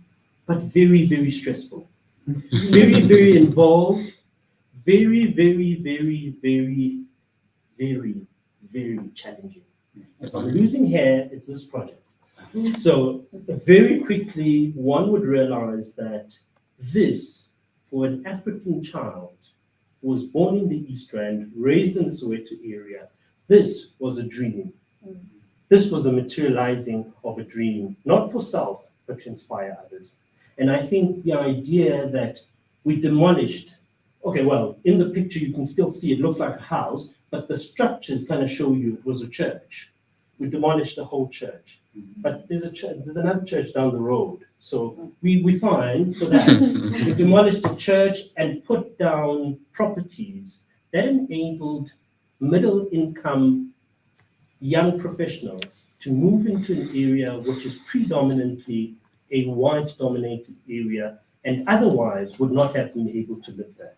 but very, very stressful. very, very involved, very, very, very, very, very, very challenging. If I'm losing hair, it's this project. So very quickly, one would realize that this, for an African child who was born in the East Rand, raised in the Soweto area, this was a dream. This was a materializing of a dream, not for self, but to inspire others. And I think the idea that we demolished, okay, well, in the picture you can still see it looks like a house, but the structures kind of show you it was a church. We demolished the whole church. But there's a church, there's another church down the road. So we fine for that. We demolished the church and put down properties that enabled middle income young professionals to move into an area which is predominantly a white dominated area and otherwise would not have been able to live there.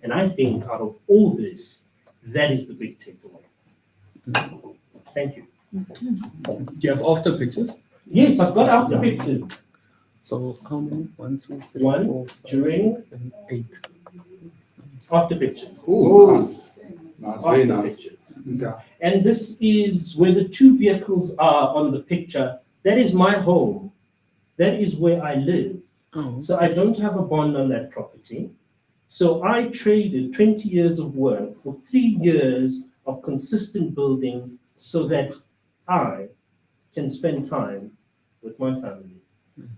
And I think out of all this, that is the big takeaway. Thank you. Do you have after pictures? Yes, I've got after pictures. So how many? 1, 2, 3, One, 4, 5, during, 6, 7, 8. After pictures. Oh, nice. Nice, very After nice. pictures. Okay. And this is where the two vehicles are on the picture. That is my home. That is where I live. Oh. So I don't have a bond on that property. So I traded 20 years of work for 3 years of consistent building so that I can spend time with my family.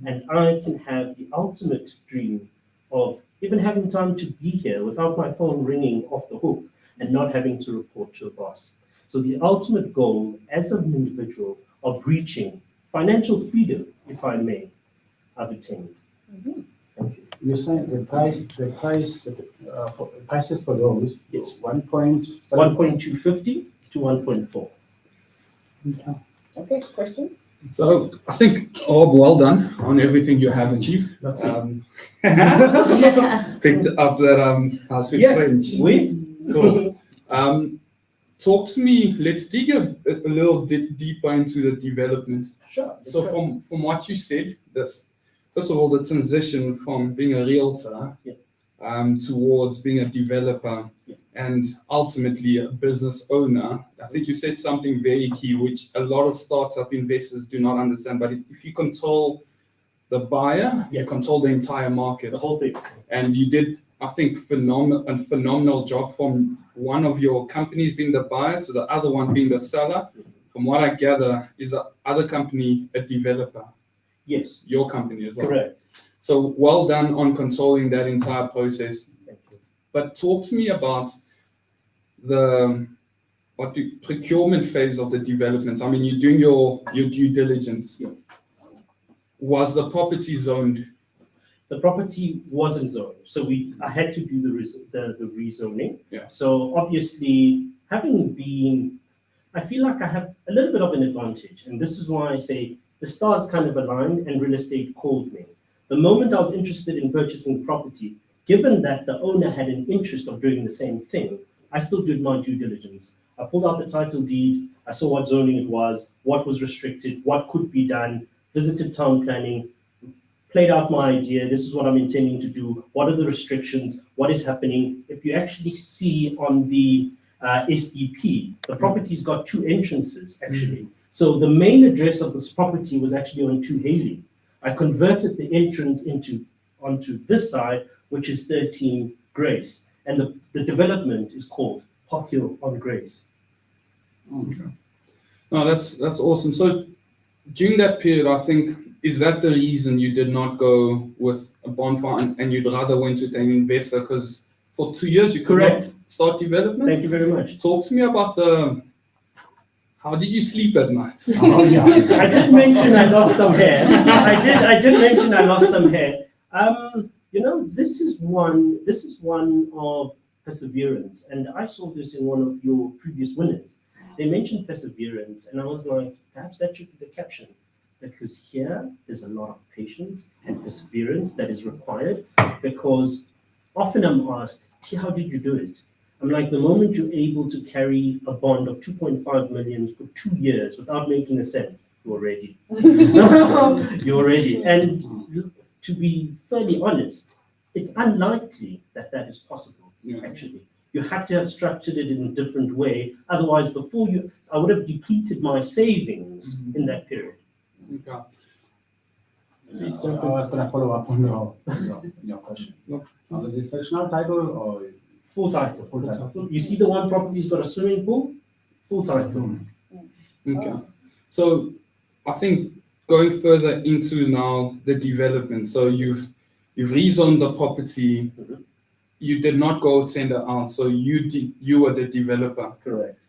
And I can have the ultimate dream of even having time to be here without my phone ringing off the hook and not having to report to a boss. So the ultimate goal as an individual of reaching financial freedom, if I may, I've attained. Thank you. You said prices for those, Yes. 1.250 to 1.4. Okay, questions? So I think, well done on everything you have achieved. That's it. Picked up that I speak Yes, French. we. Cool. Talk to me. Let's dig a little bit deeper into the development. Sure. So from what you said, this first of all, the transition from being a realtor towards being a developer and ultimately a business owner. I think you said something very key, which a lot of startup investors do not understand. But if you control the buyer, you control the entire market. The whole thing. And you did, I think, a phenomenal job from one of your companies being the buyer to the other one being the seller. From what I gather, is the other company a developer? Yes. Your company as well. Correct. So well done on controlling that entire process. Thank you. But talk to me about the procurement phase of the development. I mean, you're doing your due diligence. Yeah. Was the property zoned? The property wasn't zoned, so I had to do the rezoning. Yeah. So obviously, I feel like I have a little bit of an advantage, and this is why I say the stars kind of aligned and real estate called me. The moment I was interested in purchasing the property, given that the owner had an interest of doing the same thing, I still did my due diligence. I pulled out the title deed, I saw what zoning it was, what was restricted, what could be done, visited town planning, played out my idea, this is what I'm intending to do, what are the restrictions, what is happening. If you actually see on the SDP, the property's got 2 entrances actually. So the main address of this property was actually on 2 Haley. I converted the entrance onto this side, which is 13 Grace. And the development is called Park Hill on Grace. Okay. No, that's awesome. So during that period, I think, is that the reason you did not go with a bond fund and you'd rather went with an investor? Because for 2 years you could not start development? Thank you very much. Talk to me about how did you sleep at night? Oh, yeah. I did mention I lost some hair. I did mention I lost some hair. This is one of perseverance, and I saw this in one of your previous winners. They mentioned perseverance, and I was like, perhaps that should be the caption, because here there's a lot of patience and perseverance that is required. Because often I'm asked, T, how did you do it? I'm like, the moment you're able to carry a bond of 2.5 million for 2 years without making a cent, you're ready. You're ready. And to be fairly honest, it's unlikely that that is possible, Yeah. actually. You have to have structured it in a different way. Otherwise, I would have depleted my savings in that period. Okay. Please jump in. I was going to follow up on your question. No. Is it sectional title or Full title. full title? You see the one property's got a swimming pool? Full title. Okay. So I think going further into now the development. So you've rezoned the property. Mhm. You did not go tender out. So you were the developer. Correct.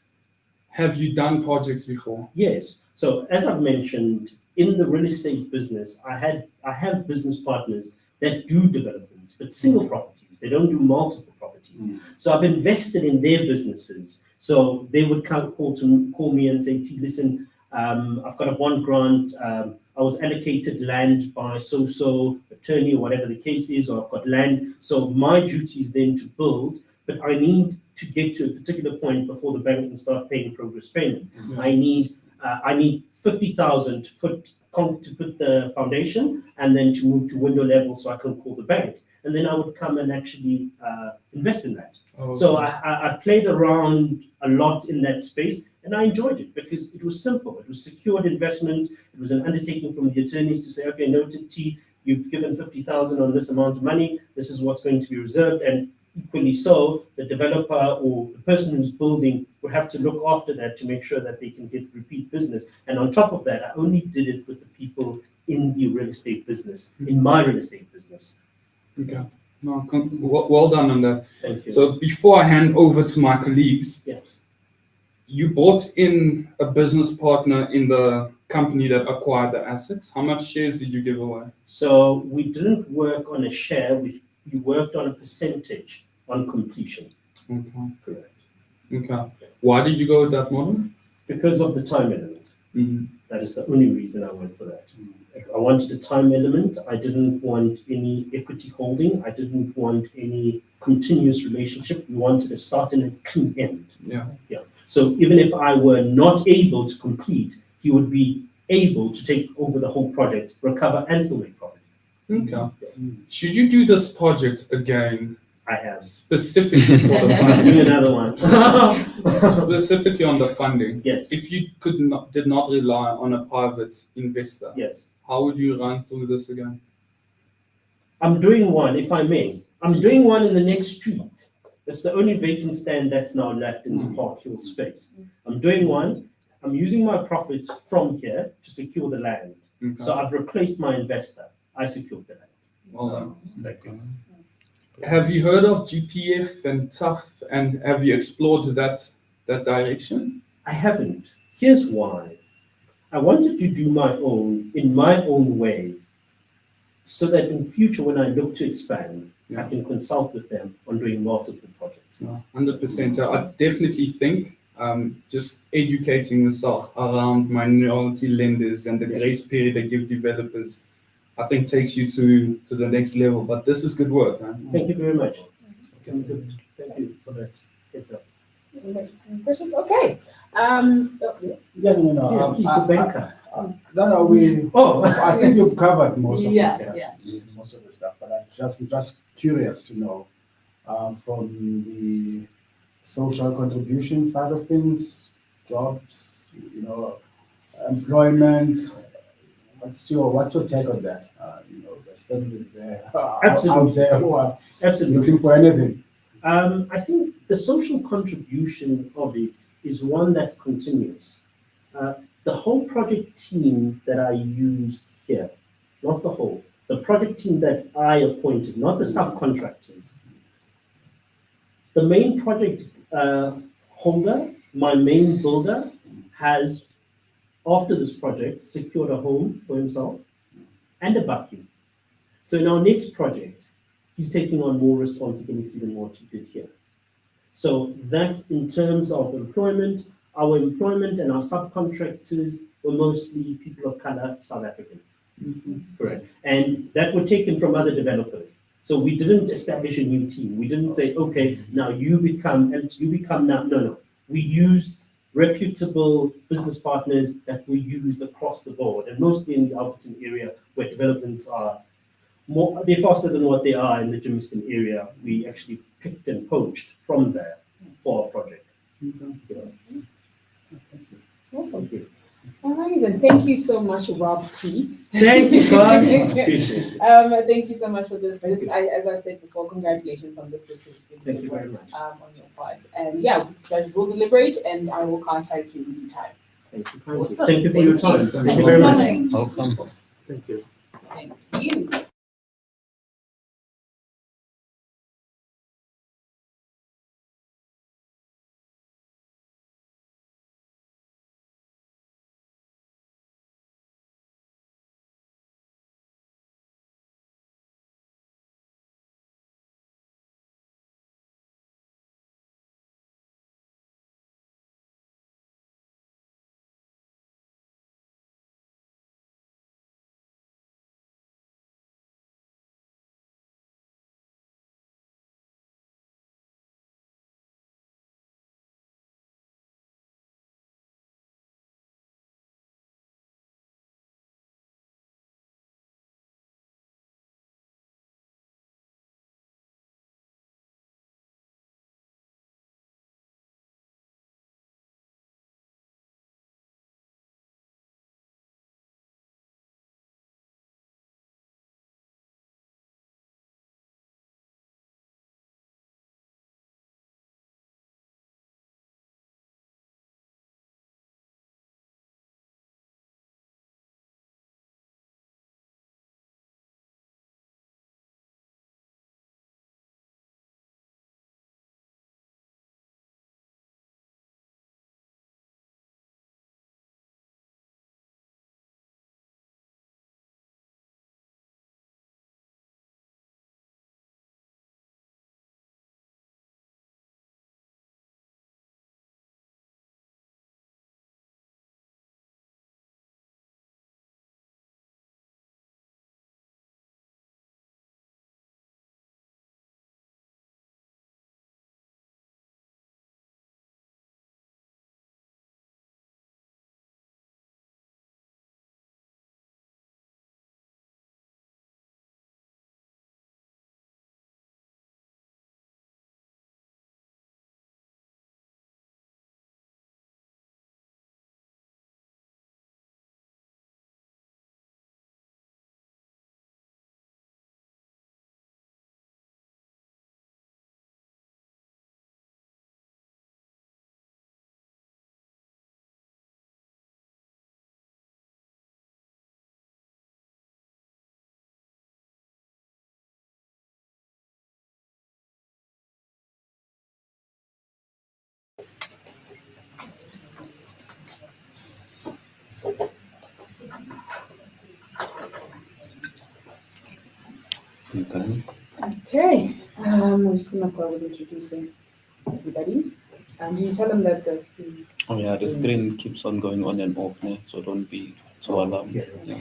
Have you done projects before? Yes. So as I've mentioned, in the real estate business, I have business partners that do developments, but single properties. They don't do multiple properties. So I've invested in their businesses. So they would call me and say, T, listen, I've got a bond grant. I was allocated land by so-so attorney or whatever the case is, or I've got land. So my duty is then to build, but I need to get to a particular point before the bank can start paying progress payment. Yeah. I need 50,000 to put the foundation and then to move to window level so I can call the bank. And then I would come and actually invest in that. Oh, So okay. I played around a lot in that space and I enjoyed it because it was simple. It was secured investment. It was an undertaking from the attorneys to say, okay, noted T, you've given 50,000 on this amount of money. This is what's going to be reserved. And equally so, the developer or the person who's building would have to look after that to make sure that they can get repeat business. And on top of that, I only did it with the people in the real estate business, in my real estate business. Okay. No, well done on that. Thank you. So before I hand over to my colleagues, Yes. you brought in a business partner in the company that acquired the assets. How much shares did you give away? So we didn't work on a share, we worked on a percentage on completion. Okay. Correct. Okay. Why did you go with that model? Because of the time element. Mm-hmm. That is the only reason I went for that. I wanted a time element. I didn't want any equity holding. I didn't want any continuous relationship. We wanted a start and a clean end. Yeah. Yeah. So even if I were not able to complete, he would be able to take over the whole project, recover and still make profit. Okay. Should you do this project again, I am. specifically for the Doing funding? another one. Specifically on the funding. Yes. If you did not rely on a private investor, Yes. how would you run through this again? I'm doing one, if I may. I'm doing one in the next street. It's the only vacant stand that's now left in the Park Hill space. I'm doing one. I'm using my profits from here to secure the land. Okay. So I've replaced my investor. I secured the land. Well done. Thank you. Have you heard of GPF and TUF, and have you explored that direction? I haven't. Here's why. I wanted to do my own in my own way so that in future when I look to expand, I can consult with them on doing multiple projects. No, 100%. So I definitely think just educating yourself around minority lenders and the grace period they give developers, I think takes you to the next level. But this is good work, man. Thank you very much. It's good. Thank you for that. Heads up. Questions? Okay. Yes. Yeah, no. Yeah, please, the banker. I think you've covered most of Yeah, it, yeah. most of the stuff. But I'm just curious to know from the social contribution side of things, jobs, employment. What's your take on that? There's families there out there who are Absolutely. looking for anything. I think the social contribution of it is one that's continuous. The whole project team that I used here, not the project team that I appointed, not the subcontractors. The main project holder, my main builder, has, after this project, secured a home for himself and a bakkie. So in our next project, he's taking on more responsibility than what he did here. So that in terms of employment, our employment and our subcontractors were mostly people of color, South African. Correct. And that were taken from other developers. So we didn't establish a new team. We didn't say, okay, now you become now. No. We used reputable business partners that we used across the board, and mostly in the Alberton area where developments are they're faster than what they are in the Germiston area. We actually picked and poached from there for our project. You know. Awesome. Alrighty then, thank you so much, Rob T. Thank you, Khali. Appreciate it. Thank you so much for this. As I said before, congratulations on this. This has been Thank good you very work, much. on your part. And yeah, judges will deliberate, and I will contact you in due time. Thank you. Awesome. Thank you for your Thank time. you. Thank you very much. Welcome. Thank you. Thank you. Okay. Okay, we're just gonna start with introducing everybody. Do you tell them that there's been Oh yeah, the screen keeps on going on and off now, so don't be too alarmed. Yeah.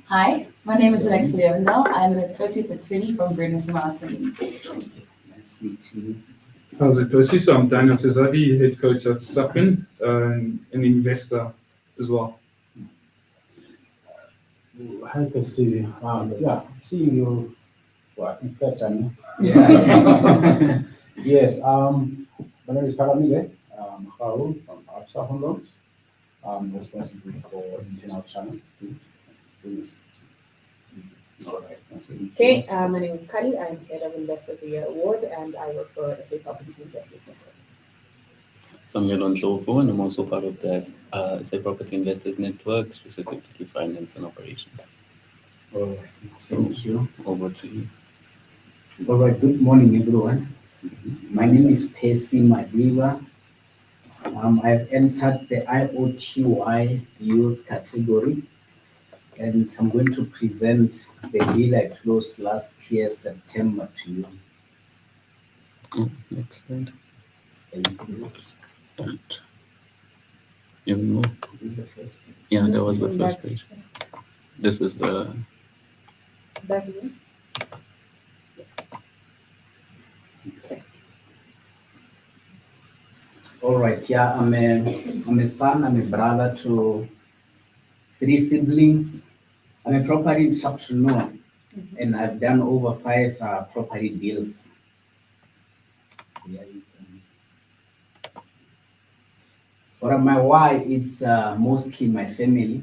Hi, my name is Alex Leovendal. I'm an associate attorney from Brennus Martins. Nice meeting you. How's it going? So I'm Daniel Tizadi, head coach at SAPIN, an investor as well. Hi, Kasi. Yeah, seeing you. What in third time? Yeah. Yes. My name is Khali Khali from Absa Home Loans. I'm responsible for internal channel. Please. All right. Okay, my name is Khali. I'm head of Investor of the Year Award, and I work for SA Properties Investors Network. Samuel Ontlofo, and I'm also part of the SA Property Investors Network, specifically finance and operations. All right. Thank you. Over to you. All right, good morning, everyone. My name is Percy Madiba. I've entered the IOTY youth category, and I'm going to present the deal I closed last year, September, to you. Next slide. Thank you. Don't. You know. This is the first one. Yeah, that was the first page. This is the. Back again. Okay. All right, yeah, I'm a son, I'm a brother to 3 siblings. I'm a property entrepreneur, and I've done over 5 property deals. Yeah, you can. But my why, it's mostly my family.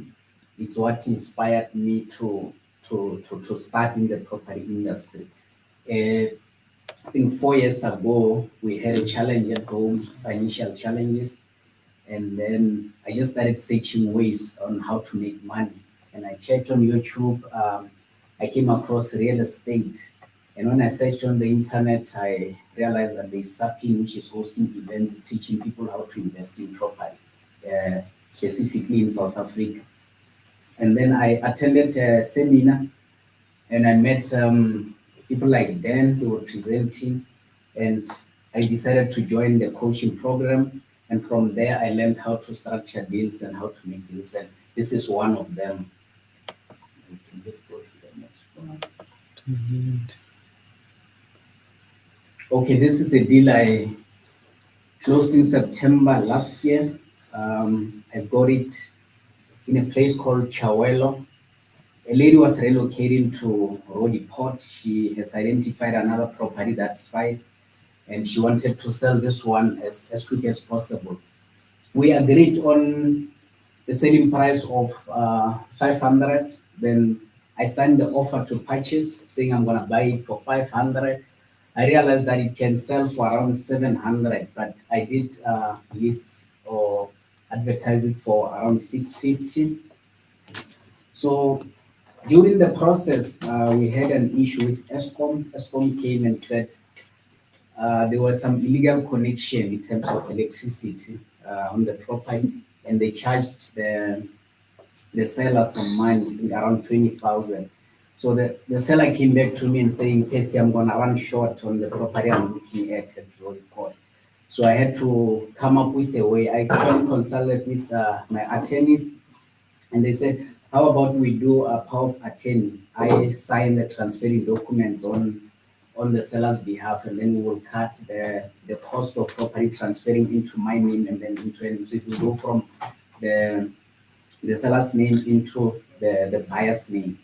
It's what inspired me to start in the property industry. I think 4 years ago, we had a challenge at home, financial challenges, and then I just started searching ways on how to make money. And I checked on YouTube. I came across real estate, and when I searched on the internet, I realized that there's SAPIN, which is hosting events, is teaching people how to invest in property, specifically in South Africa. And then I attended a seminar, and I met people like Dan, who were presenting, and I decided to join the coaching program. And from there, I learned how to structure deals and how to make deals. And this is one of them. We can just go to the next one. Okay, this is a deal I closed in September last year. I got it in a place called Chawelo. A lady was relocating to Rodi Port. She has identified another property that side, and she wanted to sell this one as quick as possible. We agreed on the selling price of 500. Then I signed the offer to purchase, saying I'm gonna buy it for 500. I realized that it can sell for around 700, but I did list or advertise it for around 650. So during the process, we had an issue with Eskom. Eskom came and said there was some illegal connection in terms of electricity on the property, and they charged the seller some money, around 20,000. So the seller came back to me and saying, Casey, I'm gonna run short on the property I'm looking at Rodi Port. So I had to come up with a way. I consulted with my attorneys, and they said, how about we do a power of attorney? I sign the transferring documents on the seller's behalf, and then we will cut the cost of property transferring into my name and then into him. So it will go from the seller's name into the buyer's name.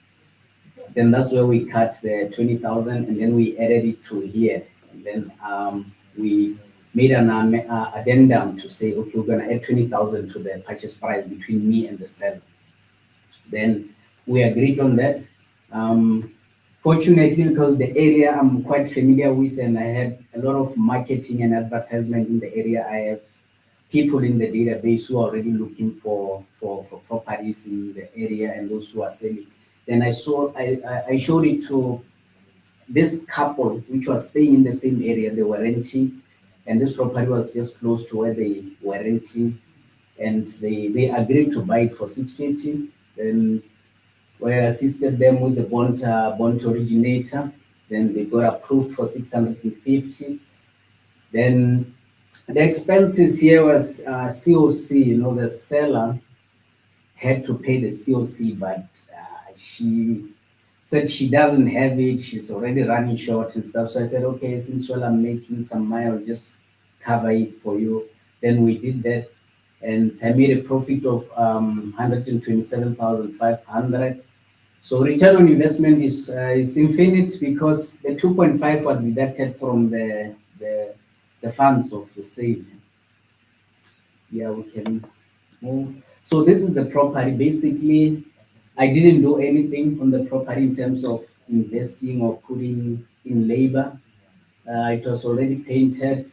Then that's where we cut the 20,000, and then we added it to here. And then we made an addendum to say, okay, we're gonna add 20,000 to the purchase price between me and the seller. Then we agreed on that. Fortunately, because the area I'm quite familiar with, and I had a lot of marketing and advertisement in the area, I have people in the database who are already looking for properties in the area and those who are selling. Then I showed it to this couple, which was staying in the same area. They were renting, and this property was just close to where they were renting, and they agreed to buy it for 650. Then we assisted them with the bond originator. Then they got approved for 650. Then the expenses here was COC. You know, the seller had to pay the COC, but she said she doesn't have it. She's already running short and stuff. So I said, okay, since I'm making some money, I'll just cover it for you. Then we did that, and I made a profit of 127,500. So return on investment is infinite, because the 2.5 was deducted from the funds of the sale. Yeah, we can move. So this is the property. Basically, I didn't do anything on the property in terms of investing or putting in labor. It was already painted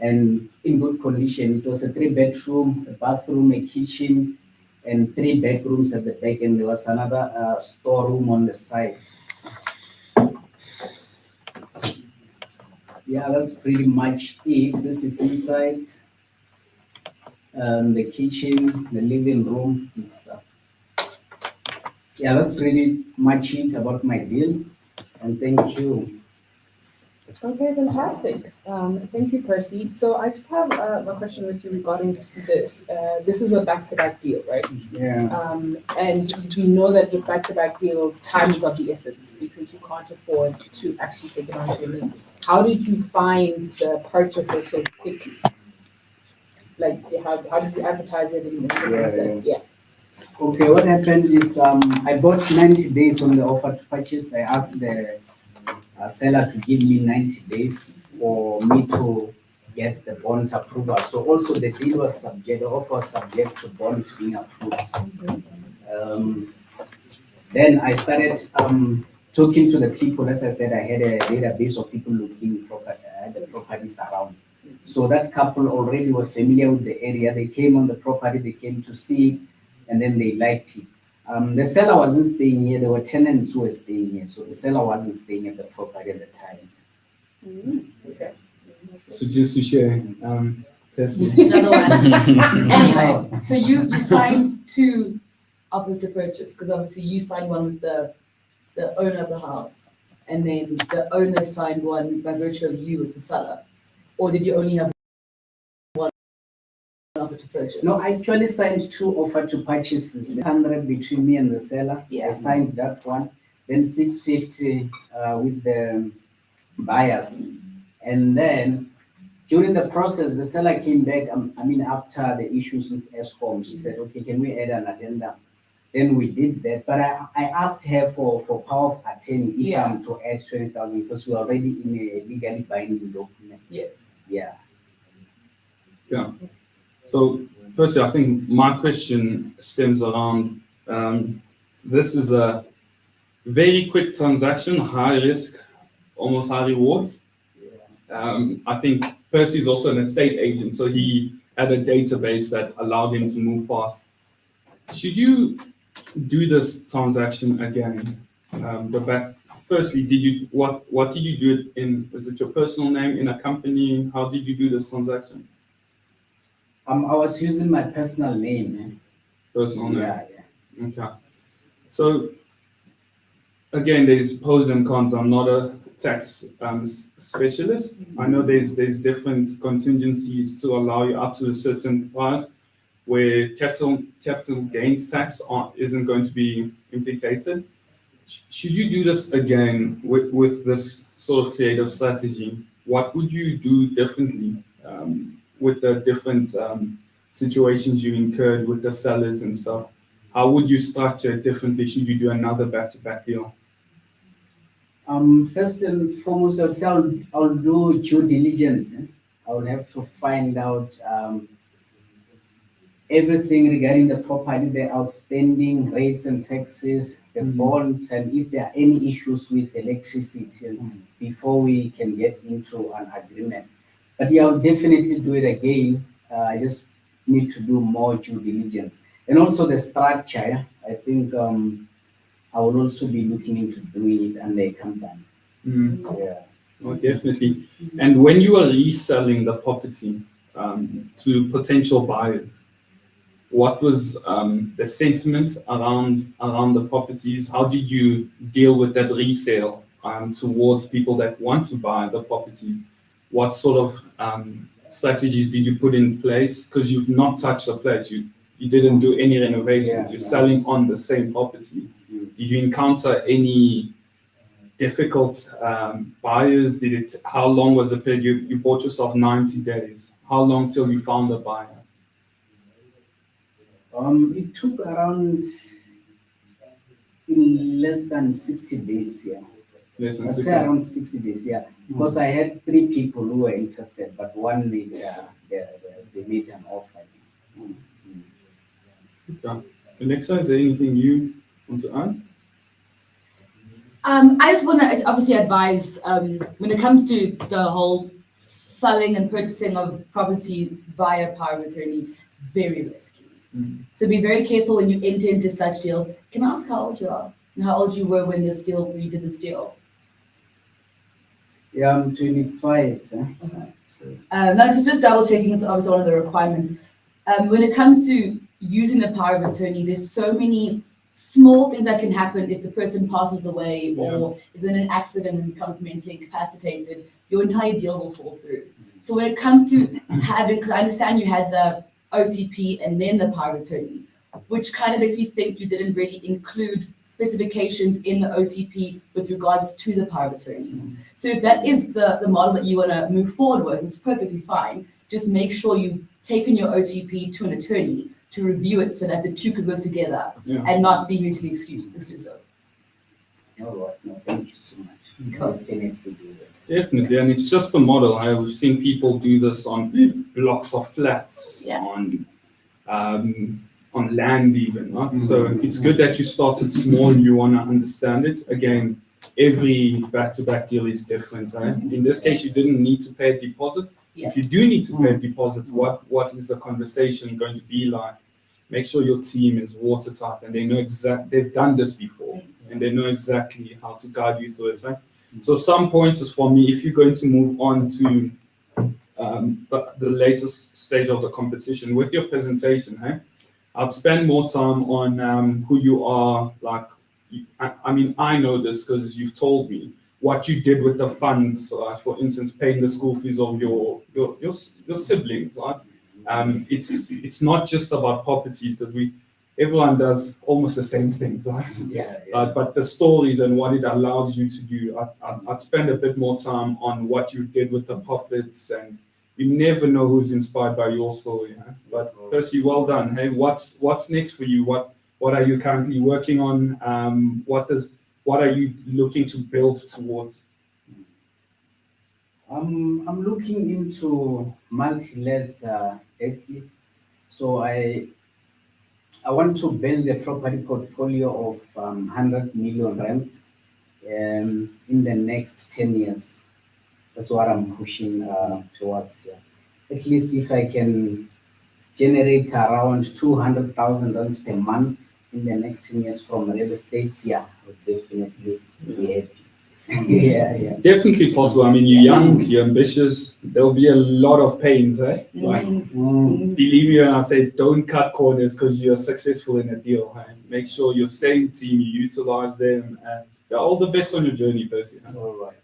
and in good condition. It was a 3-bedroom, a bathroom, a kitchen, and 3 bedrooms at the back, and there was another storeroom on the side. Yeah, that's pretty much it. This is inside. The kitchen, the living room and stuff. Yeah, that's pretty much it about my deal. And thank you. Okay, fantastic. Thank you, Percy. So I just have a question with you regarding this. This is a back-to-back deal, right? Yeah. And we know that with back-to-back deals, time is of the essence, because you can't afford to actually take it onto your name. How did you find the purchaser so quickly? Like, how did you advertise it in the sense that, yeah. Okay, what happened is I bought 90 days on the offer to purchase. I asked the seller to give me 90 days for me to get the bond approval. So also the deal was subject, the offer was subject to bond being approved. Then I started talking to the people. As I said, I had a database of people looking at the properties around. So that couple already were familiar with the area. They came on the property, they came to see it, and then they liked it. The seller wasn't staying here. There were tenants who were staying here. So the seller wasn't staying at the property at the time. Okay. So just to share, Percy. Another one. Anyway, so you signed 2 offers to purchase, because obviously you signed one with the owner of the house, and then the owner signed one by virtue of you with the seller, or did you only have one offer to purchase? No, I actually signed 2 offer to purchases, 100 between me and the seller. Yeah. I signed that one, then 650 with the buyers. And then during the process, the seller came back, after the issues with ESCOM, she said, okay, can we add an addendum? Then we did that, but I asked her for power of attorney if I'm to add 20,000, because we're already in a legally binding document. Yes. Yeah. Yeah. So, Percy, I think my question stems around this is a very quick transaction, high risk, almost high rewards. I think Percy is also an estate agent, so he had a database that allowed him to move fast. Should you do this transaction again? Firstly, what did you do it in? Was it your personal name, in a company? How did you do this transaction? I was using my personal name. Personal name. Yeah. Okay. So again, there's pros and cons. I'm not a tax specialist. I know there's different contingencies to allow you up to a certain price where capital gains tax isn't going to be implicated. Should you do this again with this sort of creative strategy? What would you do differently with the different situations you incurred with the sellers and stuff? How would you structure it differently? Should you do another back-to-back deal? First and foremost, I'll do due diligence. I will have to find out everything regarding the property, the outstanding rates and taxes, the bond, and if there are any issues with electricity before we can get into an agreement. But yeah, I'll definitely do it again. I just need to do more due diligence. And also the structure, I think I will also be looking into doing it under a company. Yeah. Oh, definitely. And when you are reselling the property to potential buyers, what was the sentiment around the properties? How did you deal with that resale towards people that want to buy the property? What sort of strategies did you put in place? Because you've not touched the place. You didn't do any renovations. You're selling on the same property. Did you encounter any difficult buyers? How long was the period? You bought yourself 90 days. How long till you found a buyer? It took around in less than 60 days, yeah. Less than I'd 60 say around 60 days, yeah. Because I had 3 people who were interested, but one made they made an offer. Okay. Alexa, is there anything you want to add? I just want to obviously advise when it comes to the whole selling and purchasing of property via power of attorney, it's very risky. So be very careful when you enter into such deals. Can I ask how old you are and how old you were when you did this deal? Yeah, I'm 25. Okay. Now just double checking, it's obviously one of the requirements. When it comes to using the power of attorney, there's so many small things that can happen if the person passes away or is in an accident and becomes mentally incapacitated, your entire deal will fall through. So when it comes to having, because I understand you had the OTP and then the power of attorney, which kind of makes me think you didn't really include specifications in the OTP with regards to the power of attorney. So if that is the model that you want to move forward with, it's perfectly fine. Just make sure you've taken your OTP to an attorney to review it so that the two could work together Yeah. and not be mutually exclusive. All right, no, thank you so much. Cool. Definitely do that. Definitely, and it's just a model. We've seen people do this on blocks of flats, Yeah. on land even, right? So it's good that you started small, you want to understand it. Again, every back-to-back deal is different. In this case, you didn't need to pay a deposit. Yeah. If you do need to pay a deposit, what is the conversation going to be like? Make sure your team is watertight and they know they've done this before and they know exactly how to guide you through it, right? So some pointers for me, if you're going to move on to the latest stage of the competition with your presentation, I'd spend more time on who you are. Like, I mean, I know this because you've told me what you did with the funds. For instance, paying the school fees of your siblings. Right? It's not just about properties because everyone does almost the same things, right? But the stories and what it allows you to do, I'd spend a bit more time on what you did with the profits, and you never know who's inspired by your story. But Percy, well done. Hey, what's next for you? What are you currently working on? What are you looking to build towards? I'm looking into multi-lets lately. So I want to build a property portfolio of 100 million rands in the next 10 years. That's what I'm pushing towards. At least if I can generate around 200,000 rands per month in the next 10 years from real estate, I would definitely be happy. It's definitely possible. I mean, you're young, you're ambitious. There'll be a lot of pains, Like, believe me when I say don't cut corners because you're successful in a deal. Make sure your same team, you utilize them, and all the best on your journey, Percy. All right.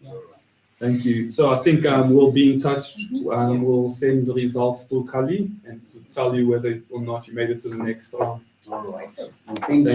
Thank you. So I think we'll be in touch. We'll send the results to Khali and to tell you whether or not you made it to the next round. All right. Thank you.